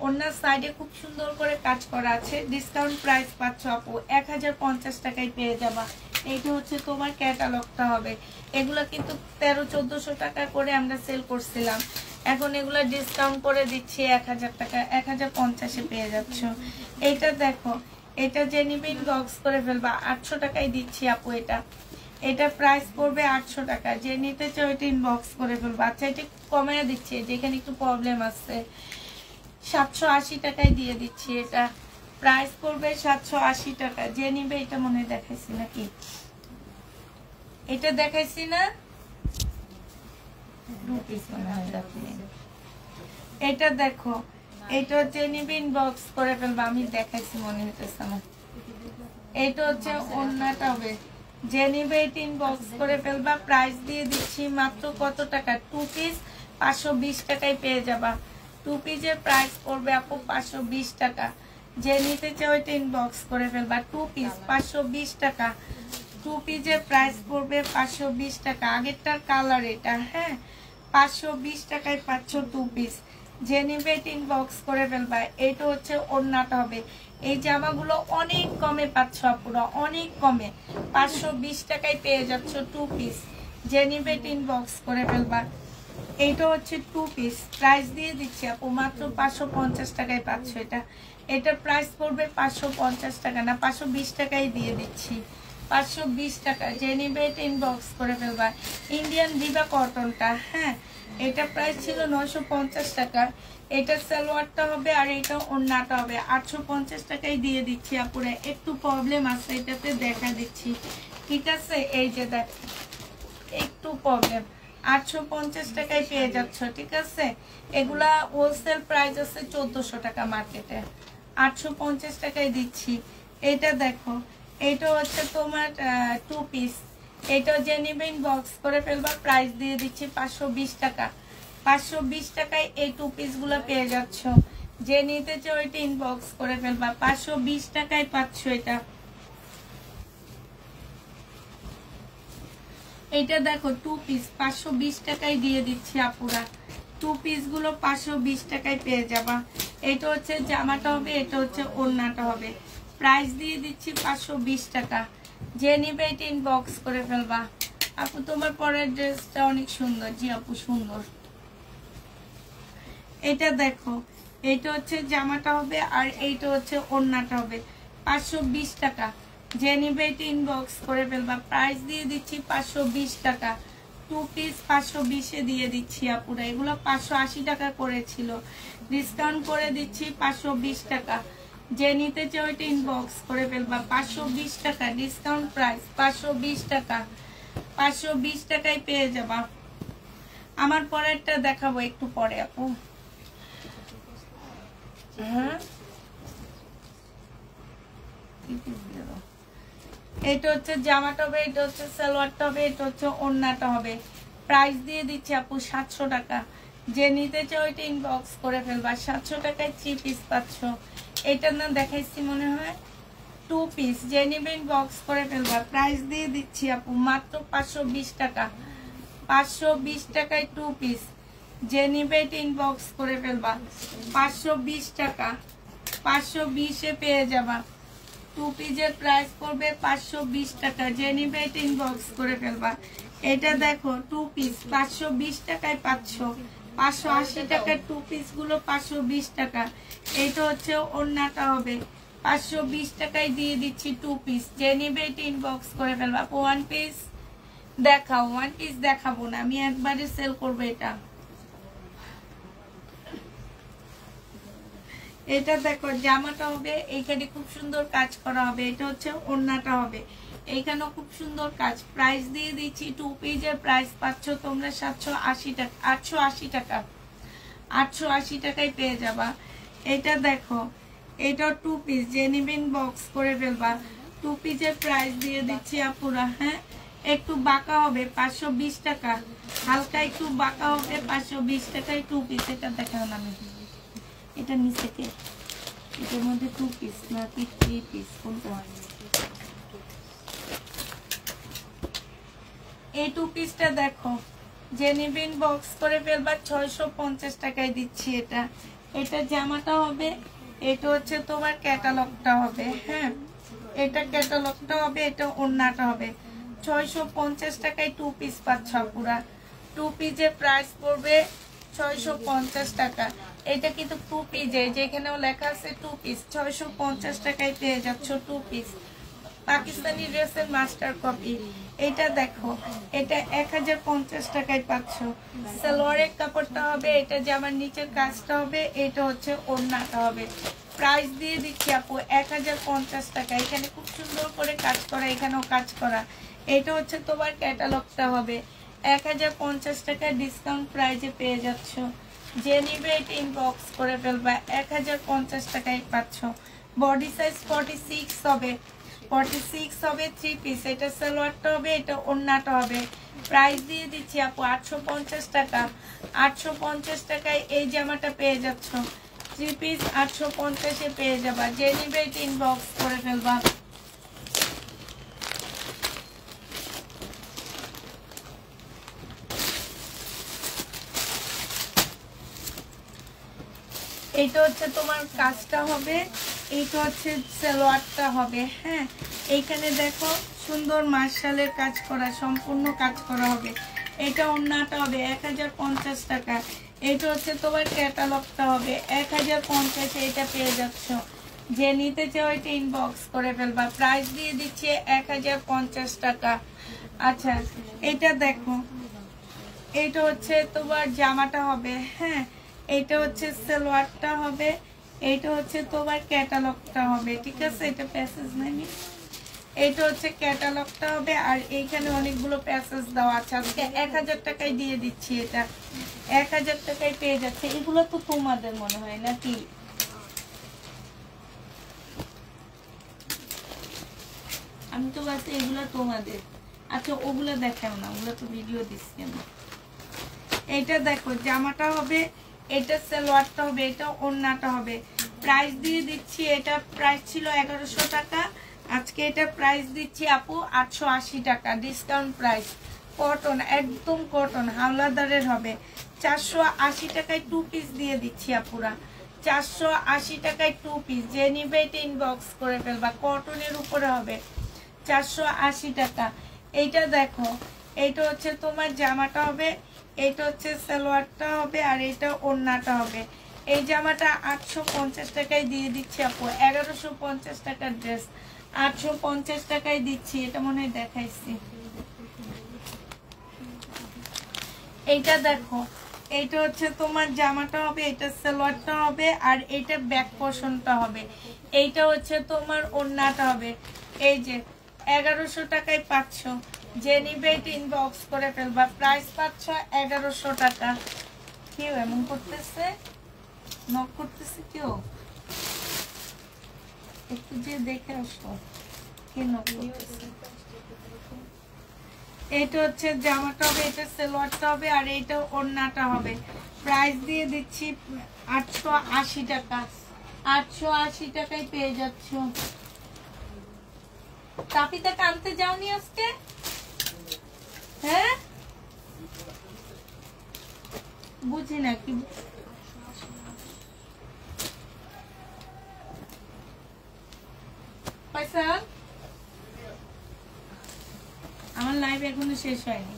Speaker 1: ওড়নার সাইডে খুব সুন্দর করে কাজ করা আছে। ডিসকাউন্ট প্রাইস পাচ্ছ আপু 1050 টাকায় পেয়ে যাবা। এইটা হচ্ছে তোমার ক্যাটালগটা হবে। এগুলো কিন্তু 1300-1400 টাকা করে আমরা সেল করছিলাম, এখন এগুলো ডিসকাউন্ট করে দিচ্ছি 1000 টাকা, 1050-এ পেয়ে যাচ্ছ। এইটা দেখো, এটা যে নিবে ইনবক্স করে ফেলবা। 800 টাকায় দিচ্ছি আপু এটা, এটা প্রাইস পড়বে 800 টাকা। যে নিতে চাও এটা ইনবক্স করে ফেলবা। আচ্ছা, এটা কমিয়ে দিচ্ছি, যেখানে একটু প্রবলেম আছে, 780 টাকায় দিয়ে দিচ্ছি। এটা প্রাইস পড়বে 780 টাকা। যে নিবে, এটা মনে হয় দেখাইছি নাকি, এটা দেখাইছি না, এটা দেখো, এটা হচ্ছে নিবে ইনবক্স করে ফেলবা। আমি দেখাইছি মনে হইতেছে আমার। এটা হচ্ছে ওড়নাটা হবে, যে নিবে এটা ইনবক্স করে ফেলবা। প্রাইস দিয়ে দিচ্ছি মাত্র কত টাকা, 2 পিস 520 টাকায় পেয়ে যাবা। 2 পিসের প্রাইস পড়বে আপু 520 টাকা। যে নিতে চাও এটা ইনবক্স করে ফেলবা। 2 পিস 520 টাকা, 2 পিসের প্রাইস পড়বে 520 টাকা। আগেরটার কালার এটা, হ্যাঁ, 520 টাকায় পাচ্ছ 2 পিস। যে নিবে এটা ইনবক্স করে ফেলবা। এটা হচ্ছে ওড়নাটা হবে। এই জামাগুলো অনেক কমে পাচ্ছ আপুরা, অনেক কমে, 520 টাকায় পেয়ে যাচ্ছ 2 পিস। যে নিবে এটা ইনবক্স করে ফেলবা। এইটা হচ্ছে 2 পিস, প্রাইস দিয়ে দিচ্ছি আপু মাত্র 550 টাকায় পাচ্ছ এটা। এটা প্রাইস পড়বে 550 টাকা না, 520 টাকায় দিয়ে দিচ্ছি, 520 টাকা। যে নিবে এটা ইনবক্স করে ফেলবা। ইন্ডিয়ান ভিভা কটনটা, হ্যাঁ, এটা প্রাইস ছিল 950 টাকা। এটা সালোয়ারটা হবে আর এটা ওড়নাটা হবে, 850 টাকায় দিয়ে দিচ্ছি আপুরা। একটু প্রবলেম আছে, এটাতে দেখা দিচ্ছি, ঠিক আছে। এই যে দেখ, একটু প্রবলেম, 850 টাকায় পেয়ে যাচ্ছ, ঠিক আছে। এগুলা হোলসেল প্রাইস আছে 1400 টাকা মার্কেটে, 850 টাকায় দিচ্ছি। এটা দেখো, এটা হচ্ছে তোমার 2 পিস। এটা যে নিবে ইনবক্স করে ফেলবা। প্রাইস দিয়ে দিচ্ছি 520 টাকা। 520 টাকায় এই 2 পিস গুলো পেয়ে যাচ্ছ। যে নিতে চাও এটা ইনবক্স করে ফেলবা। 520 টাকায় পাচ্ছ এটা। এটা দেখো 2 পিস 520 টাকায় দিয়ে দিচ্ছি আপুরা। 2 পিস গুলো 520 টাকায় পেয়ে যাবা। এটা হচ্ছে জামাটা হবে, এটা হচ্ছে ওড়নাটা হবে। প্রাইস দিয়ে দিচ্ছি 520 টাকা। যে নিবে এটা ইনবক্স করে ফেলবা। আপু তোমার পরের ড্রেসটা অনেক সুন্দর। জি আপু, সুন্দর। এটা দেখো, এটা হচ্ছে জামাটা হবে আর এইটা হচ্ছে ওড়নাটা হবে, 520 টাকা। যে নিবে এটা ইনবক্স করে ফেলবা। প্রাইস দিয়ে দিচ্ছি 520 টাকা। 2 পিস 520-এ দিয়ে দিচ্ছি আপুরা। এগুলো 580 টাকা করেছিল, ডিসকাউন্ট করে দিচ্ছি 520 টাকা। যে নিতে চাও এটা ইনবক্স করে ফেলবা। 520 টাকা ডিসকাউন্ট প্রাইস, 520 টাকা। 520 টাকায় পেয়ে যাবা। আমার পরেরটা দেখাবো একটু পরে আপু। হ্যাঁ, এটা হচ্ছে জামাটা হবে, এটা হচ্ছে সালোয়ারটা হবে, এটা হচ্ছে ওড়নাটা হবে। প্রাইস দিয়ে দিচ্ছি আপু 700 টাকা। যে নিতে চাও এটা ইনবক্স করে ফেলবা। 700 টাকায় 3 পিস পাচ্ছ। এটা না দেখাইছি মনে হয়, 2 পিস। যে নিবে ইনবক্স করে ফেলবা। প্রাইস দিয়ে দিচ্ছি আপু মাত্র 520 টাকা। 520 টাকায় 2 পিস। যে নিবে এটা ইনবক্স করে ফেলবা। 520 টাকা, 520-এ পেয়ে যাবা। 2 পিসের প্রাইস পড়বে 520 টাকা। যে নিবে এটা ইনবক্স করে ফেলবা। এটা দেখো 2 পিস 520 টাকায় পাচ্ছ। 580 টাকার 2 পিস গুলো 520 টাকা। এটা হচ্ছে ওড়নাটা হবে, 520 টাকায় দিয়ে দিচ্ছি 2 পিস। যে নিবে এটা ইনবক্স করে ফেলবা। 1 পিস দেখাও, 1 পিস দেখাবো না, আমি একবারে সেল করবো এটা। এটা দেখো, জামাটা হবে, এইখানে খুব সুন্দর কাজ করা হবে। এটা হচ্ছে ওড়নাটা হবে, এইখানেও খুব সুন্দর কাজ। প্রাইস দিয়ে দিচ্ছি 2 পিসের প্রাইস পাচ্ছ তোমরা 780 টাকা, 880 টাকা। 880 টাকায় পেয়ে যাবা। এটা দেখো, এটা 2 পিস। যে নিবেন বক্স করে ফেলবা। টু পিসের প্রাইস দিয়ে দিচ্ছি আপুরা। হ্যাঁ, একটু বাঁকা হবে 520 টাকা, হালকা একটু বাঁকা হবে 520 টাকায় টু পিস। এটা দেখান আমি, এটা নিচে কে, এটার মধ্যে টু পিস নাকি থ্রি পিস কোনটা? এই টু পিসটা দেখো, জেনিবিন বক্স করে ফেলবা 650 টাকায় দিচ্ছি। এটা এটা জামাটা হবে, এটা হচ্ছে তোমার ক্যাটালগটা হবে। হ্যাঁ, এটা ক্যাটালগটা হবে, এটা ওড়নাটা হবে। 650 টাকায় টু পিস পাচ্ছ পুরা। টু পিসের প্রাইস পড়বে 650 টাকা। এটা কিন্তু টু পিস, যেখানেও লেখা আছে টু পিস, 650 টাকায় পেয়ে যাচ্ছ টু পিস। পাকিস্তানি ড্রেসের মাস্টার কপি। এটা দেখো, এটা 1050 টাকায় পাচ্ছ। সালোয়ারের কাপড়টা হবে, এটা জামার নিচের কাজটা হবে, এটা হচ্ছে ওড়নাটা হবে। প্রাইস দিয়ে দিচ্ছি আপু 1050 টাকা। এখানে খুব সুন্দর করে কাজ করা, এখানেও কাজ করা। এটা হচ্ছে তোমার ক্যাটালগটা হবে। 1050 টাকা ডিসকাউন্ট প্রাইজে পেয়ে যাচ্ছ। যে নিবে এটা ইনবক্স করে ফেলবা, 1050 টাকায় পাচ্ছ। বডি সাইজ 46 হবে, 46 হবে থ্রি পিস। এটা সালোয়ারটা হবে, এটা ওড়নাটা হবে। প্রাইস দিয়ে দিচ্ছি আপু 850 টাকা। 850 টাকায় এই জামাটা পেয়ে যাচ্ছ। থ্রি পিস 850-এ পেয়ে যাবা। যে নিবে এটা ইনবক্স করে ফেলবা। এইটা হচ্ছে তোমার কাজটা হবে, এইটা হচ্ছে সালোয়ারটা হবে। হ্যাঁ, এইখানে দেখো সুন্দর মার্শালের কাজ করা, সম্পূর্ণ কাজ করা হবে। এটা ওড়নাটা হবে 1050 টাকা। এটা হচ্ছে তোমার ক্যাটালগটা হবে 1050-এ। এটা পেয়ে যাচ্ছ। যে নিতে চাও এটা ইনবক্স করে ফেলবা। প্রাইস দিয়ে দিচ্ছে 1050 টাকা। আচ্ছা, এটা দেখো, এটা হচ্ছে তোমার জামাটা হবে। হ্যাঁ, এটা হচ্ছে সালোয়ারটা হবে, এটা হচ্ছে তোমার ক্যাটালগটা হবে। ঠিক আছে, এটা প্যাসেজ নাই, এটা হচ্ছে ক্যাটালগটা হবে। আর এইখানে অনেকগুলো প্যাসেজ দেওয়া আছে। আজকে 1000 টাকায় দিয়ে দিচ্ছি। এটা 1000 টাকায় পেয়ে যাচ্ছে। এগুলো তো তোমাদের মনে হয় নাকি? আমি তো ভাবছি এগুলো তোমাদের। আচ্ছা, ওগুলো দেখাও না, ওগুলো তো ভিডিও দিচ্ছি আমি। এটা দেখো, জামাটা হবে, এটা সালোয়ারটা হবে, এটা ওড়নাটা হবে। প্রাইস দিয়ে দিচ্ছি, এটা প্রাইস ছিল 1100 টাকা, আজকে এটা প্রাইস দিচ্ছি আপু 880 টাকা ডিসকাউন্ট প্রাইস। কটন, একদম কটন, হাওলাদারের হবে। 480 টাকায় টু পিস দিয়ে দিচ্ছি আপুরা। 480 টাকায় টু পিস। যে নিবে এটা ইনবক্স করে ফেলবা। কটনের উপরে হবে, 480 টাকা। এইটা দেখো, এইটা হচ্ছে তোমার জামাটা হবে, এইটা হচ্ছে সালোয়ারটা হবে, আর এটা ওড়নাটা হবে। এই জামাটা 850 টাকায় দিয়ে দিচ্ছি আপু। 1150 টাকার ড্রেস 850 টাকায় দিচ্ছি। এটা মনে হয় দেখাইছি। এইটা দেখো, এইটা হচ্ছে তোমার জামাটা হবে, এটা সালোয়ারটা হবে, আর এইটা ব্যাক পোর্শনটা হবে। এইটা হচ্ছে তোমার ওড়নাটা হবে। এই যে 1100 টাকায় পাচ্ছ। যে নিবে এটা ইনবক্স করে ফেলবা। প্রাইস পাচ্ছ 1100 টাকা। কেউ এমন করতেছে, নক করতেছে কেউ? একটু যে দেখে আসো কে নক করতেছে। এটা হচ্ছে জামাটা হবে, এটা সালোয়ারটা হবে, আর এইটা ওড়নাটা হবে। প্রাইস দিয়ে দিচ্ছি 880 টাকা। 880 টাকায় পেয়ে যাচ্ছ। তাপিতা কানতে যাওনি আজকে? হ্যাঁ, বুঝি না কি। পয়সা, আমার লাইভ এখনো শেষ হয়নি।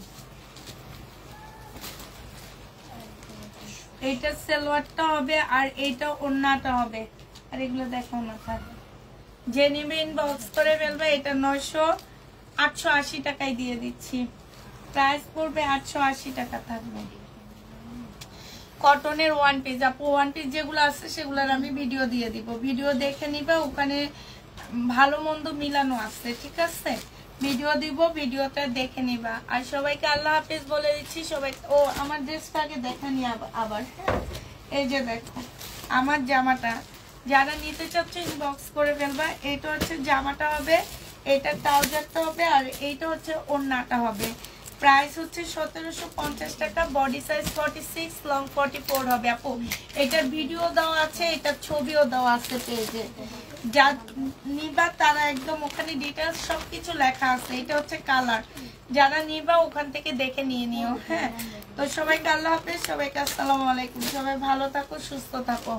Speaker 1: এইটা সালোয়ারটা হবে, আর এইটা ওড়নাটা হবে। আর এগুলো দেখো না থাকে। যে নিবে ইনবক্স করে ফেলবে। এটা 880 টাকায় দিয়ে দিচ্ছি। প্রাইস পড়বে 880 টাকা থাকবে। কটনের ওয়ান পিস আপু, ওয়ান পিস যেগুলো আছে সেগুলোর আমি ভিডিও দিয়ে দিব। ভিডিও দেখে নিবা, ওখানে ভালো মন্দ মিলানো আছে। ঠিক আছে, ভিডিও দিব, ভিডিওটা দেখে নিবা। আর সবাইকে আল্লাহ হাফেজ বলে দিচ্ছি সবাই। ও আমার ড্রেসটা আগে দেখা নি আবার। হ্যাঁ, এই যে দেখো আমার জামাটা, যারা নিতে চাচ্ছ ইনবক্স করে ফেলবা। এটা হচ্ছে জামাটা হবে, এটা ট্রাউজারটা হবে আর এইটা হচ্ছে ওড়নাটা হবে। প্রাইস হচ্ছে 1750 টাকা, বডি সাইজ 46, লং 44 হবে আপু। এটার ভিডিও দেওয়া আছে, এটার ছবিও দেওয়া আছে পেজে, যা নিবা তারা একদম ওখানে ডিটেলস সবকিছু লেখা আছে। এটা হচ্ছে কালার, যারা নিবা ওখান থেকে দেখে নিয়ে নিও। হ্যাঁ, তো সবাইকে আল্লাহ হাফেজ, সবাইকে আসসালামু আলাইকুম, সবাই ভালো থাকো, সুস্থ থাকো।